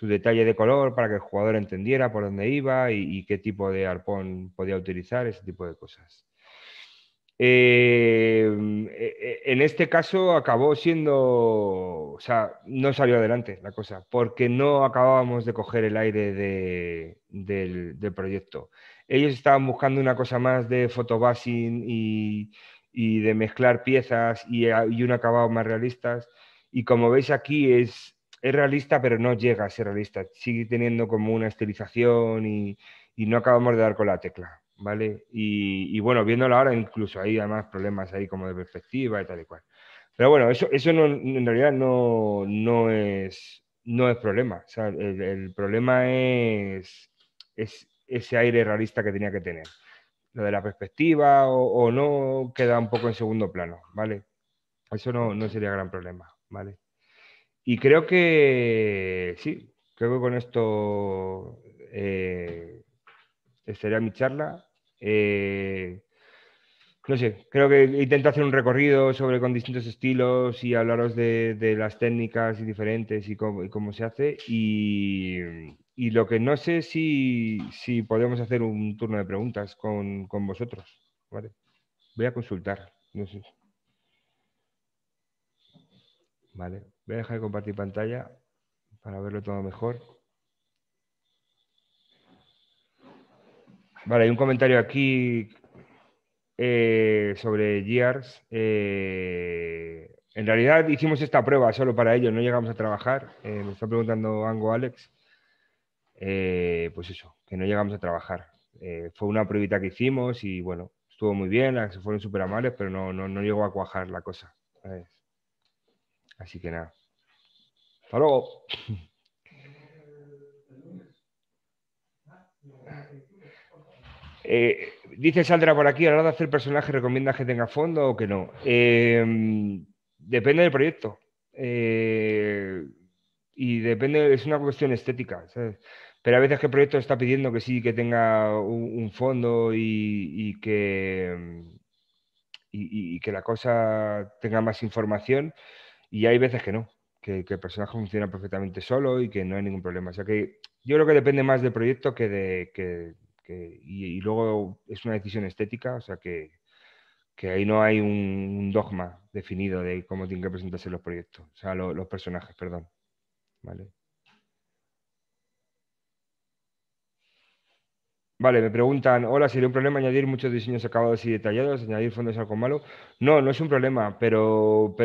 detalle de color para que el jugador entendiera por dónde iba y qué tipo de arpón podía utilizar, ese tipo de cosas. En este caso acabó siendo, o sea, no salió adelante la cosa, porque no acabábamos de coger el aire del proyecto. Ellos estaban buscando una cosa más de photobashing y de mezclar piezas y un acabado más realistas. Y como veis aquí es realista, pero no llega a ser realista. Sigue teniendo como una estilización y no acabamos de dar con la tecla, ¿vale? Y bueno, viéndolo ahora incluso hay además problemas ahí como de perspectiva y tal y cual. Pero bueno, eso no, en realidad no es problema. O sea, el problema es ese aire realista que tenía que tener. Lo de la perspectiva o no queda un poco en segundo plano, ¿vale? Eso no sería gran problema, ¿vale? Y creo que sí, creo que con esto sería mi charla. Eh, no sé, creo que intento hacer un recorrido sobre con distintos estilos y hablaros de las técnicas y diferentes y cómo se hace. Y lo que no sé si podemos hacer un turno de preguntas con vosotros. ¿Vale? Voy a consultar. No sé. Vale. Voy a dejar de compartir pantalla para verlo todo mejor. Vale, hay un comentario aquí sobre Gears. En realidad hicimos esta prueba solo para ello, no llegamos a trabajar. Me está preguntando Ango Alex. Pues eso, que no llegamos a trabajar. Fue una pruebita que hicimos y bueno, estuvo muy bien, se fueron súper amables, pero no llegó a cuajar la cosa. ¿Sabes? Así que nada. Hasta luego. Dice Sandra por aquí, a la hora de hacer personaje, ¿recomiendas que tenga fondo o que no? Depende del proyecto. Y depende, es una cuestión estética, ¿sabes? Pero a veces que el proyecto está pidiendo que sí, que tenga un fondo y que la cosa tenga más información, y hay veces que no, que el personaje funciona perfectamente solo y que no hay ningún problema. O sea que yo creo que depende más del proyecto y luego es una decisión estética, o sea que ahí no hay un dogma definido de cómo tienen que presentarse los proyectos, o sea, los personajes, perdón, ¿vale? Vale, me preguntan, hola, ¿sería un problema añadir muchos diseños acabados y detallados, añadir fondos es algo malo? No, no es un problema, pero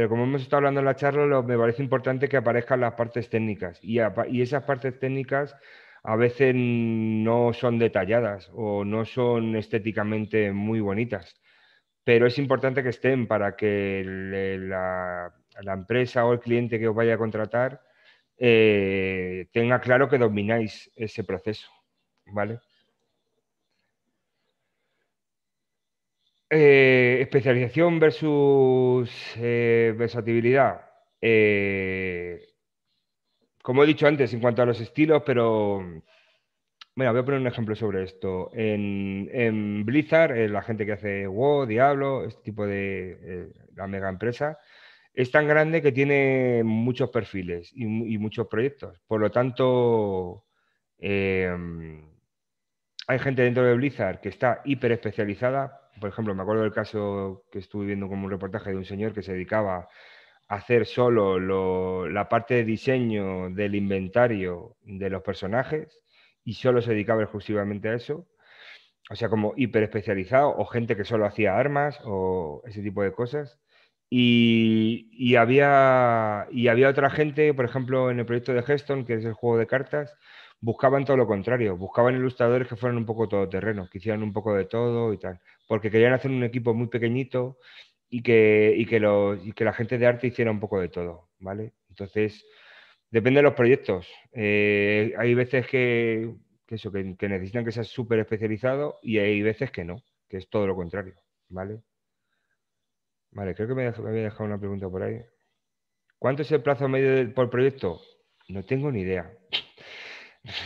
como hemos estado hablando en la charla, me parece importante que aparezcan las partes técnicas y esas partes técnicas a veces no son detalladas o no son estéticamente muy bonitas, pero es importante que estén para que la empresa o el cliente que os vaya a contratar tenga claro que domináis ese proceso, ¿vale? Especialización versus versatilidad. Eh, Como he dicho antes, en cuanto a los estilos, pero mira, voy a poner un ejemplo sobre esto. En Blizzard, la gente que hace WoW, Diablo, este tipo la mega empresa, es tan grande que tiene muchos perfiles y muchos proyectos. Por lo tanto, eh, hay gente dentro de Blizzard que está hiper especializada. Por ejemplo, me acuerdo del caso que estuve viendo como un reportaje de un señor que se dedicaba a hacer solo la parte de diseño del inventario de los personajes y solo se dedicaba exclusivamente a eso. O sea, como hiper especializado o gente que solo hacía armas o ese tipo de cosas. Y había otra gente, por ejemplo, en el proyecto de Hearthstone, que es el juego de cartas, buscaban todo lo contrario, buscaban ilustradores que fueran un poco todoterreno, que hicieran un poco de todo y tal, porque querían hacer un equipo muy pequeñito y que la gente de arte hiciera un poco de todo, ¿vale? Entonces, depende de los proyectos. Hay veces que necesitan que seas súper especializado y hay veces que no, que es todo lo contrario, ¿vale? Vale, creo que me había dejado una pregunta por ahí. ¿Cuánto es el plazo medio por proyecto? No tengo ni idea.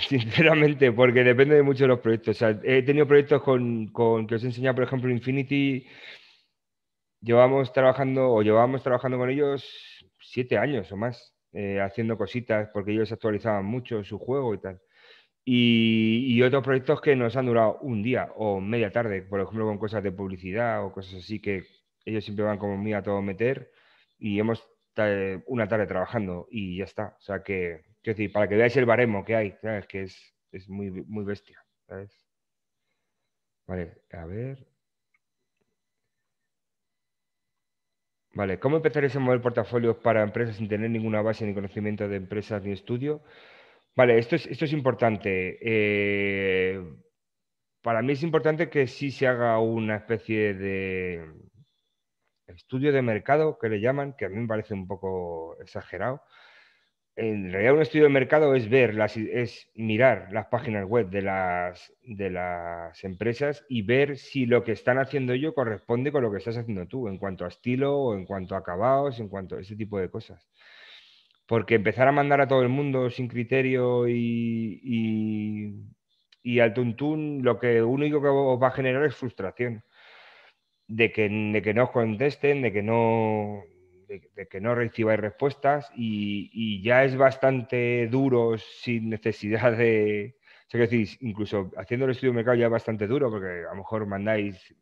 sinceramente, porque depende de mucho de los proyectos. O sea, he tenido proyectos con que os he enseñado, por ejemplo, Infinity. Llevábamos trabajando con ellos 7 años o más, haciendo cositas, porque ellos actualizaban mucho su juego y tal. Y otros proyectos que nos han durado un día o media tarde, por ejemplo, con cosas de publicidad o cosas así que ellos siempre van como muy a todo meter y hemos una tarde trabajando y ya está. O sea que, quiero decir, para que veáis el baremo que hay, ¿sabes? Que es muy, muy bestia, ¿sabes? Vale, a ver. Vale, ¿cómo empezaréis a mover portafolios para empresas sin tener ninguna base ni conocimiento de empresas ni estudio? Vale, esto es importante. Para mí es importante que sí se haga una especie de estudio de mercado, que le llaman, que a mí me parece un poco exagerado. En realidad un estudio de mercado es es mirar las páginas web de las empresas y ver si lo que están haciendo yo corresponde con lo que estás haciendo tú, en cuanto a estilo o en cuanto a acabados, en cuanto a ese tipo de cosas. Porque empezar a mandar a todo el mundo sin criterio y al tuntún, lo que único que os va a generar es frustración de que no os contesten, de que no recibáis respuestas y ya es bastante duro sin necesidad de... O sea, quiero decir, incluso haciendo el estudio de mercado ya es bastante duro porque a lo mejor mandáis,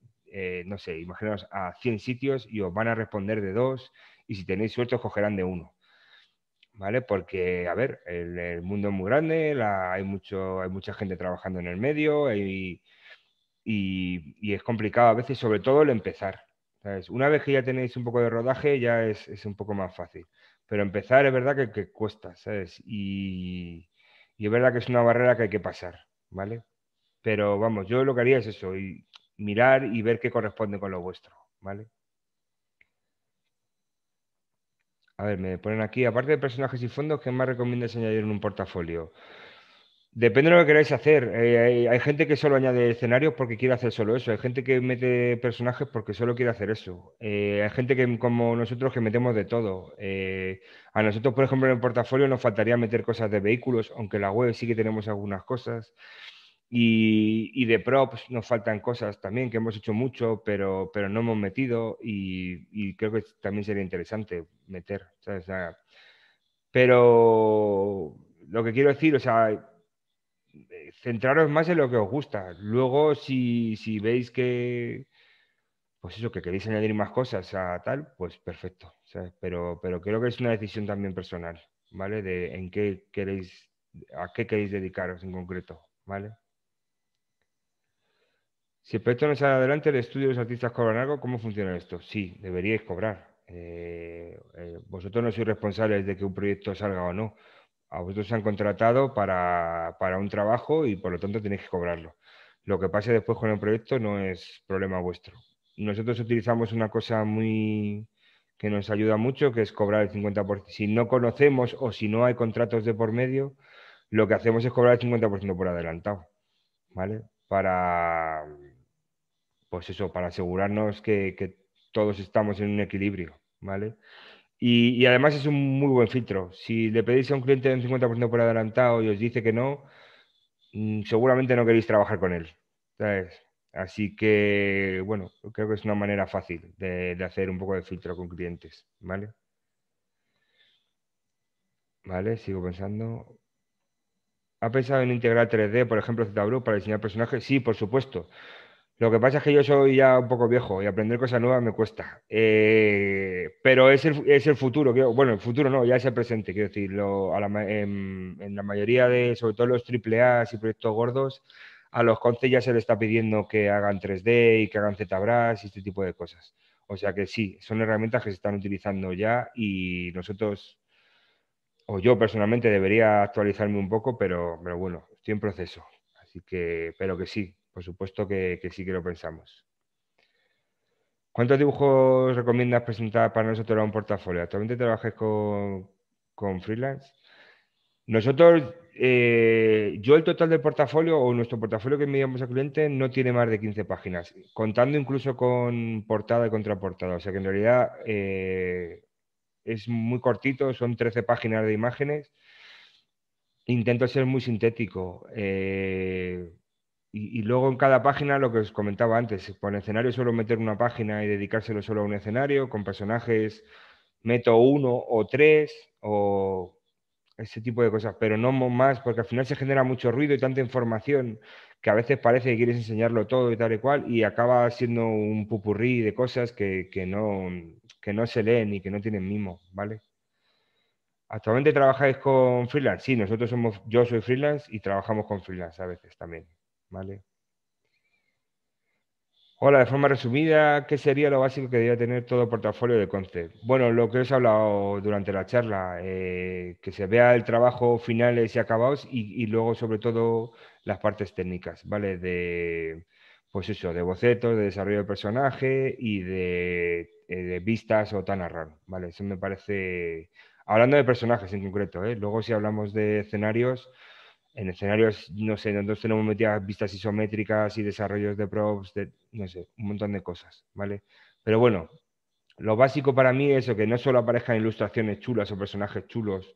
no sé, imaginaos a 100 sitios y os van a responder de dos y si tenéis suerte os cogerán de uno. ¿Vale? Porque, a ver, el mundo es muy grande, hay mucha gente trabajando en el medio y es complicado a veces, sobre todo el empezar. ¿Sabes? Una vez que ya tenéis un poco de rodaje, ya es un poco más fácil. Pero empezar es verdad que cuesta, ¿sabes? Y es verdad que es una barrera que hay que pasar, ¿vale? Pero vamos, yo lo que haría es eso, y mirar y ver qué corresponde con lo vuestro, ¿vale? A ver, me ponen aquí, aparte de personajes y fondos, ¿qué más recomiendas añadir en un portafolio? Depende de lo que queráis hacer. Hay gente que solo añade escenarios porque quiere hacer solo eso. Hay gente que mete personajes porque solo quiere hacer eso. Hay gente que, como nosotros, que metemos de todo. A nosotros, por ejemplo, en el portafolio nos faltaría meter cosas de vehículos, aunque en la web sí que tenemos algunas cosas. Y de props nos faltan cosas también que hemos hecho mucho, pero no hemos metido. Y creo que también sería interesante meter, ¿sabes? O sea, pero lo que quiero decir, o sea, centraros más en lo que os gusta. Luego, si veis que, pues eso, que queréis añadir más cosas a tal, pues perfecto. ¿Sabes? Pero creo que es una decisión también personal, ¿vale? De en qué queréis, a qué queréis dedicaros en concreto, ¿vale? Si el proyecto no sale adelante, el estudio de los artistas cobran algo, ¿cómo funciona esto? Sí, deberíais cobrar. Vosotros no sois responsables de que un proyecto salga o no. A vosotros os han contratado para un trabajo y por lo tanto tenéis que cobrarlo. Lo que pase después con el proyecto no es problema vuestro. Nosotros utilizamos una cosa muy que nos ayuda mucho, que es cobrar el 50%. Si no conocemos o si no hay contratos de por medio, lo que hacemos es cobrar el 50% por adelantado, ¿vale? Pues eso, para asegurarnos que todos estamos en un equilibrio, ¿vale? Y además es un muy buen filtro. Si le pedís a un cliente un 50% por adelantado y os dice que no, seguramente no queréis trabajar con él, ¿sabes? Así que, bueno, creo que es una manera fácil de hacer un poco de filtro con clientes, ¿vale? ¿Vale? Sigo pensando. ¿Ha pensado en integrar 3D, por ejemplo, ZBrush para diseñar personajes? Sí, por supuesto. Lo que pasa es que yo soy ya un poco viejo y aprender cosas nuevas me cuesta. Pero es el futuro. Bueno, el futuro no, ya es el presente. Quiero decir, en la mayoría de, sobre todo los triple A y proyectos gordos, a los conce ya se les está pidiendo que hagan 3D y que hagan ZBrush y este tipo de cosas. O sea que sí, son herramientas que se están utilizando ya y nosotros, o yo personalmente, debería actualizarme un poco, pero bueno, estoy en proceso. Así que, pero que sí, por supuesto que sí que lo pensamos. ¿Cuántos dibujos recomiendas presentar para nosotros a un portafolio? ¿Actualmente trabajas con freelance? Nosotros, yo el total del portafolio o nuestro portafolio que enviamos al cliente no tiene más de 15 páginas, contando incluso con portada y contraportada. O sea que en realidad es muy cortito, son 13 páginas de imágenes Intento ser muy sintético. Y luego en cada página, lo que os comentaba antes, por escenario suelo meter una página y dedicárselo solo a un escenario, con personajes meto uno o tres o ese tipo de cosas, pero no más, porque al final se genera mucho ruido y tanta información que a veces parece que quieres enseñarlo todo y tal y cual, y acaba siendo un pupurrí de cosas que no se leen y que no tienen mimo, ¿vale? ¿Actualmente trabajáis con freelance? Sí, yo soy freelance y trabajamos con freelance a veces también, ¿vale? Hola, de forma resumida, ¿qué sería lo básico que debería tener todo portafolio de concept? Bueno, lo que os he hablado durante la charla, que se vea el trabajo finales y acabados y luego sobre todo las partes técnicas, ¿vale? Pues eso, de bocetos, de desarrollo de personaje y de vistas o Tanner Run, ¿vale? Eso me parece, hablando de personajes en concreto, ¿eh? Luego si hablamos de escenarios. En escenarios, no sé, nosotros tenemos metidas vistas isométricas y desarrollos de props, no sé, un montón de cosas, ¿vale? Pero bueno, lo básico para mí es eso, que no solo aparezcan ilustraciones chulas o personajes chulos,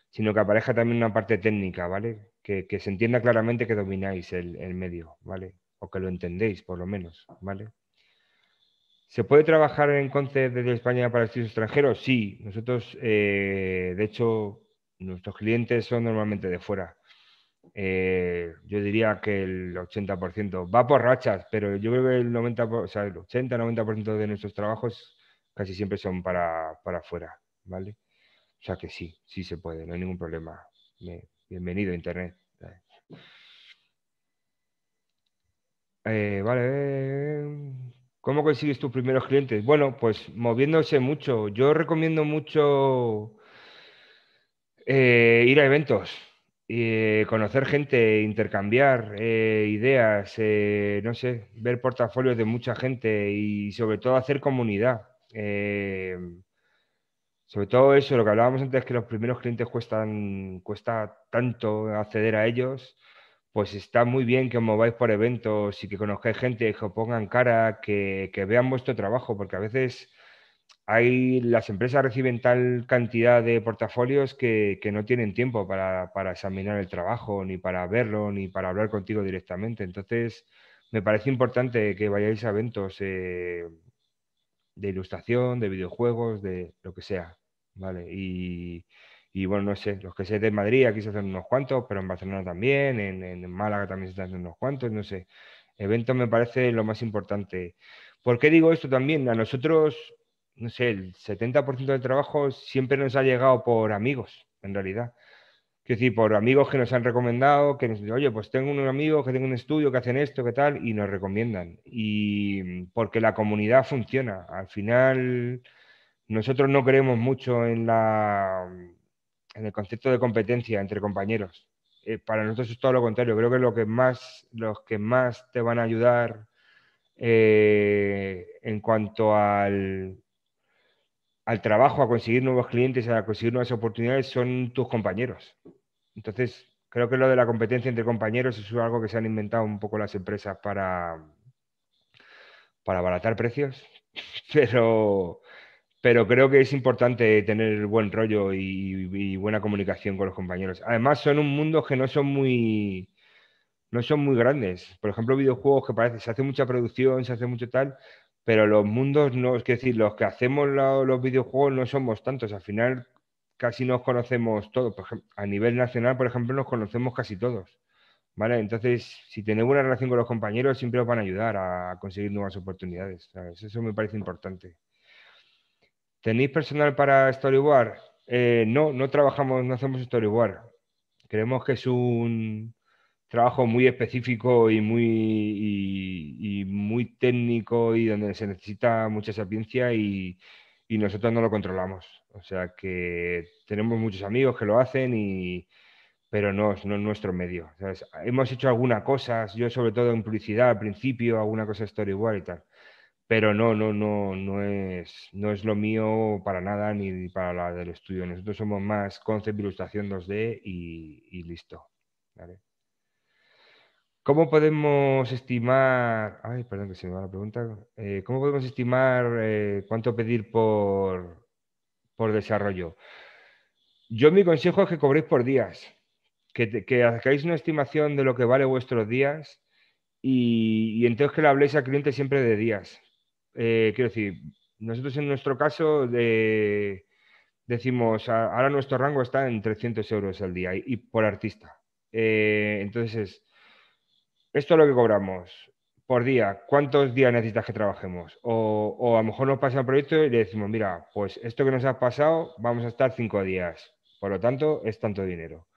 sino que aparezca también una parte técnica, ¿vale? Que se entienda claramente que domináis el medio, ¿vale? O que lo entendéis, por lo menos, ¿vale? ¿Se puede trabajar en Concept desde España para estudios extranjeros? Sí, nosotros, de hecho, nuestros clientes son normalmente de fuera. Yo diría que el 80% va por rachas, pero yo creo que el 90, o sea, el 80-90% de nuestros trabajos casi siempre son para afuera, ¿vale? O sea que sí, sí se puede, no hay ningún problema. Bienvenido a Internet. Vale. ¿Cómo consigues tus primeros clientes? Bueno, pues moviéndose mucho. Yo recomiendo mucho ir a eventos, conocer gente, intercambiar ideas, no sé, ver portafolios de mucha gente y sobre todo hacer comunidad. Sobre todo eso, lo que hablábamos antes, que los primeros clientes cuesta tanto acceder a ellos, pues está muy bien que os mováis por eventos y que conozcáis gente, que os pongan cara, que vean vuestro trabajo, porque a veces las empresas reciben tal cantidad de portafolios que no tienen tiempo para examinar el trabajo, ni para verlo, ni para hablar contigo directamente. Entonces, me parece importante que vayáis a eventos de ilustración, de videojuegos, de lo que sea, ¿vale? Y bueno, no sé, los que sé de Madrid, aquí se hacen unos cuantos, pero en Barcelona también, en Málaga también se hacen unos cuantos, no sé. Eventos me parece lo más importante. ¿Por qué digo esto también? A nosotros, no sé, el 70% del trabajo siempre nos ha llegado por amigos, en realidad. Quiero decir, por amigos que nos han recomendado, que nos dicen, oye, pues tengo un amigo que tiene un estudio que hacen esto, que tal, y nos recomiendan. Y porque la comunidad funciona. Al final, nosotros no creemos mucho en el concepto de competencia entre compañeros. Para nosotros es todo lo contrario. Creo que los que más te van a ayudar en cuanto al trabajo, a conseguir nuevos clientes, a conseguir nuevas oportunidades, son tus compañeros. Entonces, creo que lo de la competencia entre compañeros es algo que se han inventado un poco las empresas para abaratar precios, pero, pero creo que es importante tener buen rollo y buena comunicación con los compañeros. Además, son un mundo que no son muy grandes. Por ejemplo, videojuegos que parece, se hace mucha producción, se hace mucho tal, pero los mundos no, es decir, los que hacemos los videojuegos no somos tantos. Al final casi nos conocemos todos. Por ejemplo, a nivel nacional, por ejemplo, nos conocemos casi todos. ¿Vale? Entonces, si tenéis buena relación con los compañeros, siempre os van a ayudar a conseguir nuevas oportunidades, ¿sabes? Eso me parece importante. ¿Tenéis personal para storyboard? No, no trabajamos, no hacemos storyboard. Creemos que es un trabajo muy específico y muy técnico y donde se necesita mucha sapiencia y nosotros no lo controlamos. O sea que tenemos muchos amigos que lo hacen pero no es nuestro medio. ¿Sabes? Hemos hecho alguna cosa, yo sobre todo en publicidad al principio, alguna cosa storyboard y tal, pero no es lo mío para nada ni para la del estudio. Nosotros somos más concept, ilustración 2D y listo. ¿Vale? ¿Cómo podemos estimar, ay, perdón que se me va la pregunta, ¿cómo podemos estimar cuánto pedir por desarrollo? Yo mi consejo es que cobréis por días. que hagáis una estimación de lo que vale vuestros días y entonces que le habléis al cliente siempre de días. Quiero decir, nosotros en nuestro caso decimos, ahora nuestro rango está en 300 euros al día y por artista. Entonces, esto es lo que cobramos por día. ¿Cuántos días necesitas que trabajemos? O a lo mejor nos pasa el proyecto y le decimos, mira, pues esto que nos ha pasado, vamos a estar 5 días. Por lo tanto, es tanto dinero.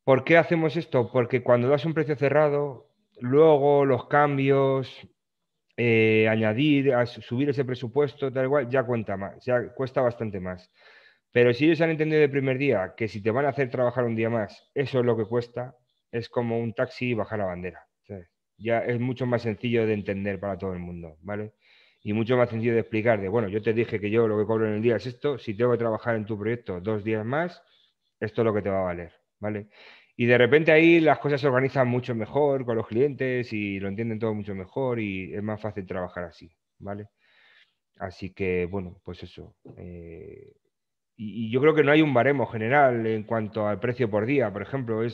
¿Por qué hacemos esto? Porque cuando das un precio cerrado, luego los cambios, añadir, subir ese presupuesto, tal igual, ya cuenta más, ya cuesta bastante más. Pero si ellos han entendido de primer día que si te van a hacer trabajar un día más, eso es lo que cuesta, es como un taxi y bajar la bandera, ¿sabes? Ya es mucho más sencillo de entender para todo el mundo, ¿vale? Y mucho más sencillo de explicar de, bueno, yo te dije que yo lo que cobro en el día es esto, si tengo que trabajar en tu proyecto 2 días más, esto es lo que te va a valer, ¿vale? Y de repente ahí las cosas se organizan mucho mejor con los clientes y lo entienden todo mucho mejor y es más fácil trabajar así, ¿vale? Así que, bueno, pues eso. Y yo creo que no hay un baremo general en cuanto al precio por día, por ejemplo. O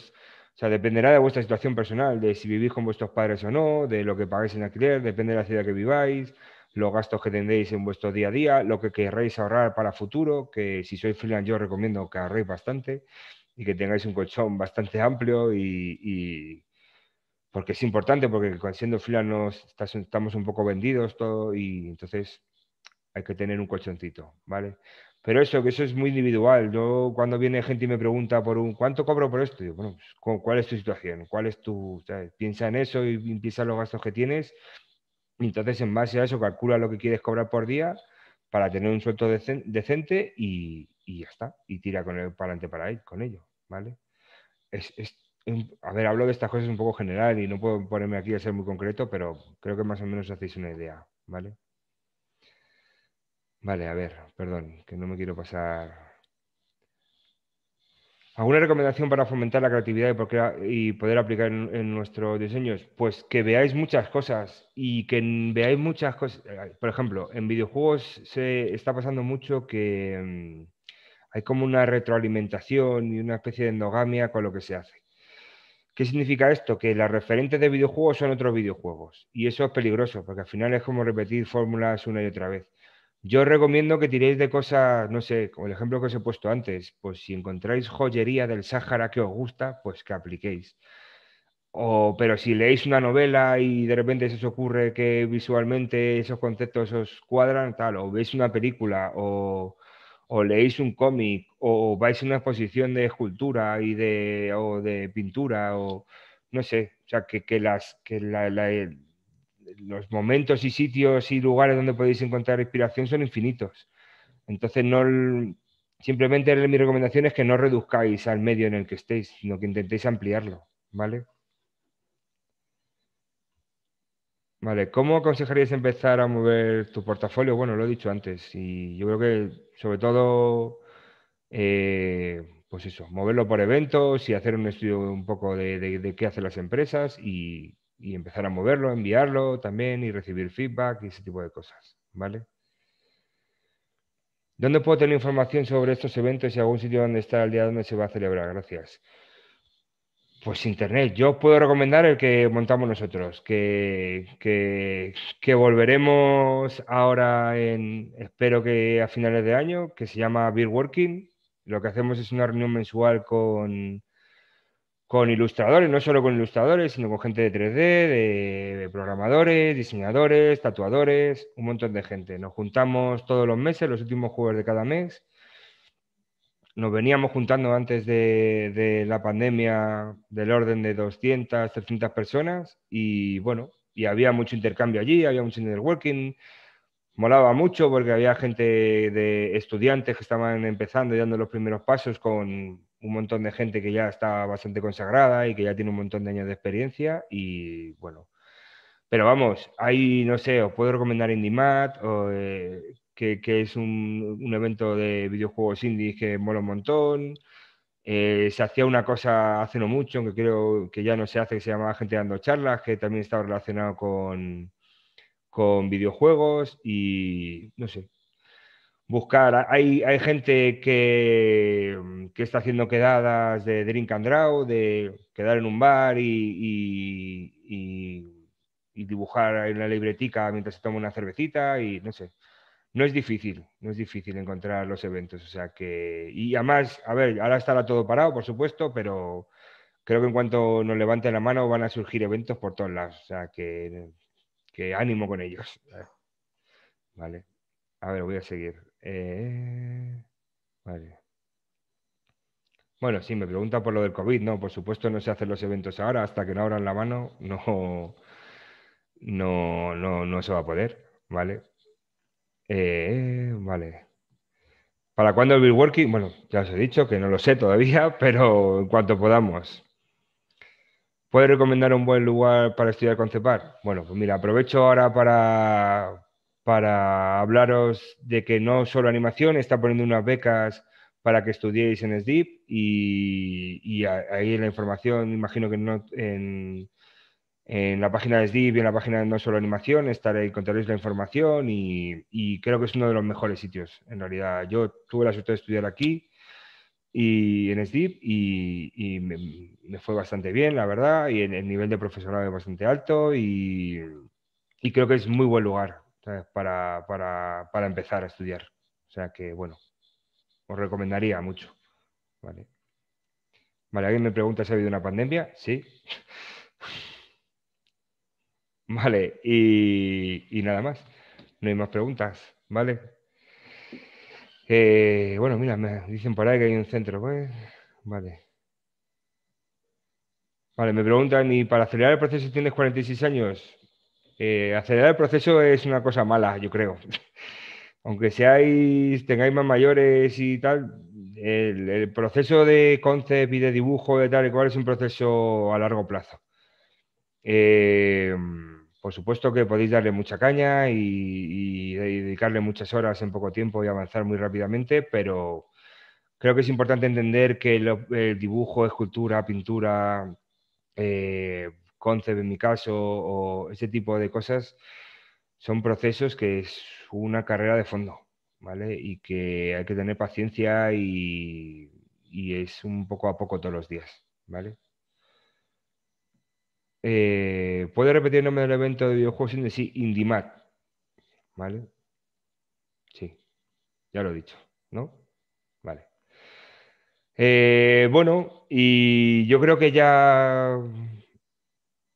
sea, dependerá de vuestra situación personal, de si vivís con vuestros padres o no, de lo que pagáis en alquiler, depende de la ciudad que viváis, los gastos que tendréis en vuestro día a día, lo que querréis ahorrar para futuro, que si sois freelance yo recomiendo que ahorréis bastante y que tengáis un colchón bastante amplio porque es importante, porque siendo freelance estamos un poco vendidos todo y entonces hay que tener un colchoncito, ¿vale? Pero eso, que eso es muy individual. Yo cuando viene gente y me pregunta ¿cuánto cobro por esto? Digo, bueno, pues, ¿cuál es tu situación? ¿Cuál es tu? Piensa en eso y piensa en los gastos que tienes. Y entonces, en base a eso, calcula lo que quieres cobrar por día para tener un sueldo decente y ya está. Y tira con él para adelante para ir con ello, ¿vale? A ver, hablo de estas cosas un poco general y no puedo ponerme aquí a ser muy concreto, pero creo que más o menos hacéis una idea, ¿vale? Vale, a ver, perdón, que no me quiero pasar. ¿Alguna recomendación para fomentar la creatividad y poder aplicar en nuestros diseños? Pues que veáis muchas cosas y que veáis muchas cosas. Por ejemplo, en videojuegos se está pasando mucho que hay como una retroalimentación y una especie de endogamia con lo que se hace. ¿Qué significa esto? Que las referentes de videojuegos son otros videojuegos. Y eso es peligroso, porque al final es como repetir fórmulas una y otra vez. Yo os recomiendo que tiréis de cosas, no sé, como el ejemplo que os he puesto antes, pues si encontráis joyería del Sáhara que os gusta, pues que apliquéis. Pero si leéis una novela y de repente se os ocurre que visualmente esos conceptos os cuadran, tal, o veis una película, o leéis un cómic, o vais a una exposición de escultura o de pintura, o no sé, o sea, los momentos y sitios y lugares donde podéis encontrar inspiración son infinitos. Entonces, simplemente mi recomendación es que no reduzcáis al medio en el que estéis, sino que intentéis ampliarlo, ¿vale? Vale, ¿cómo aconsejarías empezar a mover tu portafolio? Bueno, lo he dicho antes y yo creo que sobre todo, pues eso, moverlo por eventos y hacer un estudio un poco de qué hacen las empresas y empezar a moverlo, enviarlo también y recibir feedback y ese tipo de cosas, ¿vale? ¿Dónde puedo tener información sobre estos eventos y algún sitio donde está el día donde se va a celebrar? Gracias. Pues internet, yo os puedo recomendar el que montamos nosotros, que volveremos ahora espero que a finales de año, que se llama Beer Working. Lo que hacemos es una reunión mensual con ilustradores, no solo con ilustradores, sino con gente de 3D, de programadores, diseñadores, tatuadores, un montón de gente. Nos juntamos todos los meses, los últimos jueves de cada mes. Nos veníamos juntando antes de la pandemia del orden de 200, 300 personas y bueno, y había mucho intercambio allí, había mucho networking, molaba mucho porque había gente de estudiantes que estaban empezando y dando los primeros pasos con un montón de gente que ya está bastante consagrada y que ya tiene un montón de años de experiencia y bueno, pero vamos, ahí no sé, os puedo recomendar IndieMat, que es un evento de videojuegos indies que mola un montón. Se hacía una cosa hace no mucho, que creo que ya no se hace, que se llamaba Gente Dando Charlas, que también estaba relacionado con videojuegos y no sé. buscar, hay gente que está haciendo quedadas de drink and draw, de quedar en un bar y dibujar en la libretica mientras se toma una cervecita y no sé. No es difícil encontrar los eventos, o sea que, y además, a ver, ahora estará todo parado, por supuesto, pero creo que en cuanto nos levanten la mano van a surgir eventos por todos lados, o sea que ánimo con ellos. Vale, a ver, voy a seguir. Vale. Bueno, sí, me pregunta por lo del COVID, no, por supuesto no se hacen los eventos ahora, hasta que no abran la mano, no se va a poder, ¿vale? Vale. ¿Para cuándo el Bill Working? Bueno, ya os he dicho que no lo sé todavía, pero en cuanto podamos. ¿Puedes recomendar un buen lugar para estudiar con CEPAR? Bueno, pues mira, aprovecho ahora para hablaros de que no solo animación, está poniendo unas becas para que estudiéis en SDIP ahí en la información, imagino que no, en la página de SDIP y en la página de No Solo Animación encontraréis la información y creo que es uno de los mejores sitios, en realidad. Yo tuve la suerte de estudiar aquí y en SDIP y me fue bastante bien, la verdad, y el nivel de profesorado es bastante alto y creo que es muy buen lugar, ¿sabes? Para empezar a estudiar. O sea que, bueno, os recomendaría mucho. Vale. Vale, ¿alguien me pregunta si ha habido una pandemia? Sí. Vale, y nada más. No hay más preguntas, ¿vale? Bueno, mira, me dicen por ahí que hay un centro, pues. Vale. Vale, me preguntan, ¿y para acelerar el proceso tienes 46 años? Acelerar el proceso es una cosa mala, yo creo. Aunque tengáis más mayores y tal, el proceso de concept y de dibujo de tal y cual es un proceso a largo plazo. Eh, por supuesto que podéis darle mucha caña y dedicarle muchas horas en poco tiempo y avanzar muy rápidamente, pero creo que es importante entender que el dibujo, escultura, pintura, concept en mi caso, o ese tipo de cosas, son procesos que es una carrera de fondo, ¿vale? Y que hay que tener paciencia y es un poco a poco todos los días, ¿vale? ¿Puedo repetir el nombre del evento de videojuegos indie? Sí, IndieMat, ¿vale? Sí, ya lo he dicho, ¿no? Vale. Bueno, y yo creo que ya.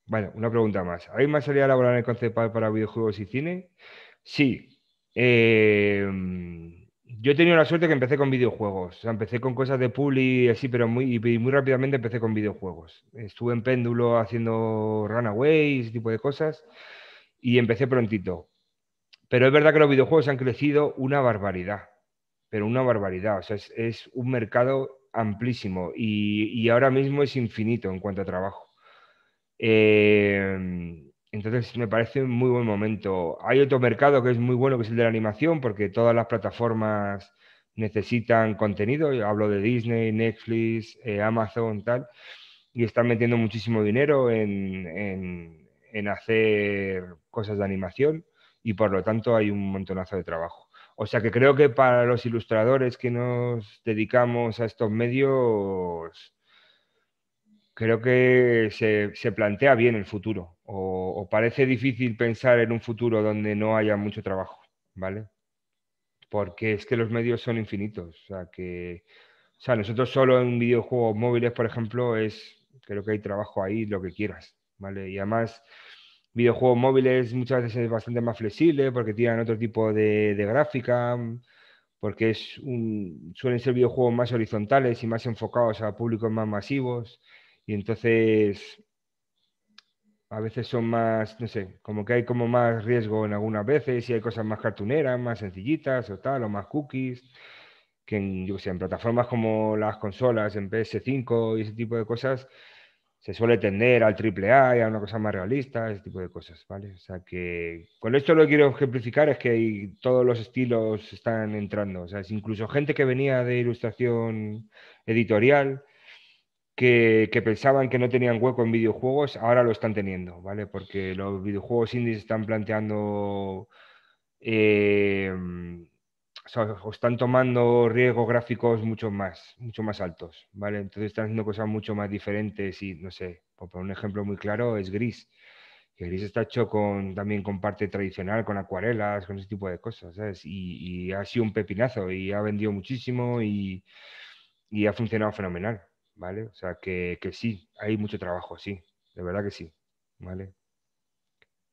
Bueno, una pregunta más. ¿Hay más salida laboral en el Concepal para videojuegos y cine? Sí. Yo he tenido la suerte que empecé con videojuegos. O sea, empecé con cosas de publi y así, pero muy rápidamente empecé con videojuegos. Estuve en Péndulo haciendo Runaway, ese tipo de cosas, y empecé prontito. Pero es verdad que los videojuegos han crecido una barbaridad, pero una barbaridad. O sea, es un mercado amplísimo y ahora mismo es infinito en cuanto a trabajo. Entonces me parece un muy buen momento. Hay otro mercado que es muy bueno, que es el de la animación, porque todas las plataformas necesitan contenido. Yo hablo de Disney, Netflix, Amazon, tal, y están metiendo muchísimo dinero en hacer cosas de animación y por lo tanto hay un montonazo de trabajo. O sea que creo que para los ilustradores que nos dedicamos a estos medios creo que se plantea bien el futuro o parece difícil pensar en un futuro donde no haya mucho trabajo, ¿vale? Porque es que los medios son infinitos, o sea, nosotros solo en videojuegos móviles, por ejemplo, creo que hay trabajo ahí, lo que quieras, ¿vale? Y además, videojuegos móviles muchas veces es bastante más flexible porque tienen otro tipo de gráfica, porque suelen ser videojuegos más horizontales y más enfocados a públicos más masivos. Y entonces a veces son más, no sé, como que hay como más riesgo en algunas veces y hay cosas más cartuneras, más sencillitas o tal, o más cookies, que yo qué sé, en plataformas como las consolas, en PS5 y ese tipo de cosas, se suele tender al triple A y a una cosa más realista, ese tipo de cosas, ¿vale? O sea que con esto lo que quiero ejemplificar es que todos los estilos están entrando, o sea, es incluso gente que venía de ilustración editorial que pensaban que no tenían hueco en videojuegos, ahora lo están teniendo, ¿vale? Porque los videojuegos indies están planteando eh, o están tomando riesgos gráficos mucho más altos, ¿vale? Entonces están haciendo cosas mucho más diferentes y, no sé, por poner un ejemplo muy claro, es Gris. Que Gris está hecho también con parte tradicional, con acuarelas, con ese tipo de cosas, ¿sabes? Y ha sido un pepinazo y ha vendido muchísimo y ha funcionado fenomenal, ¿vale? O sea, que sí, hay mucho trabajo, sí, de verdad que sí, ¿vale?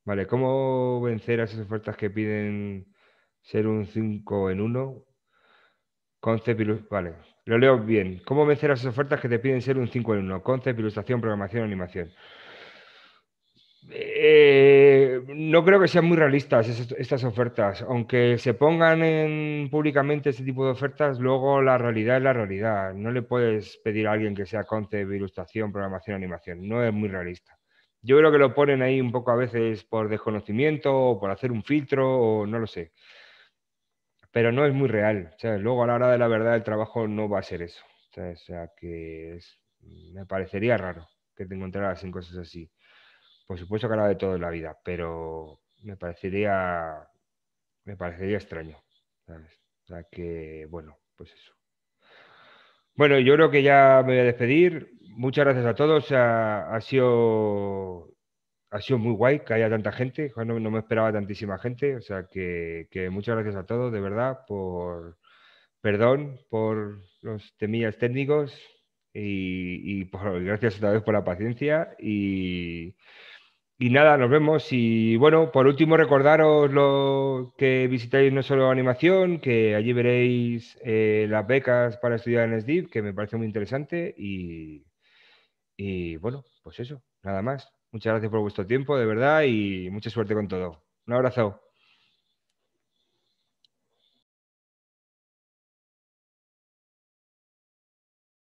Vale, ¿cómo vencer a esas ofertas que piden ser un 5 en uno? Vale, lo leo bien. ¿Cómo vencer a esas ofertas que te piden ser un 5 en uno? Concept, ilustración, programación, animación. No creo que sean muy realistas estas ofertas. Aunque se pongan públicamente este tipo de ofertas, luego la realidad es la realidad. No le puedes pedir a alguien que sea concept, ilustración, programación, animación. No es muy realista. Yo creo que lo ponen ahí un poco a veces por desconocimiento o por hacer un filtro o no lo sé. Pero no es muy real. O sea, luego a la hora de la verdad el trabajo no va a ser eso. O sea, me parecería raro que te encontraras en cosas así. Por supuesto que hará de todo en la vida, pero me parecería extraño, ¿sabes? O sea que, bueno, pues eso. Bueno, yo creo que ya me voy a despedir. Muchas gracias a todos. Ha sido muy guay que haya tanta gente. No me esperaba tantísima gente. O sea que muchas gracias a todos, de verdad, perdón por los temillas técnicos gracias otra vez por la paciencia y nada, nos vemos. Y bueno, por último, recordaros lo que visitáis no solo animación, que allí veréis las becas para estudiar en SDIV, que me parece muy interesante. Y bueno, pues eso, nada más. Muchas gracias por vuestro tiempo, de verdad, y mucha suerte con todo. Un abrazo.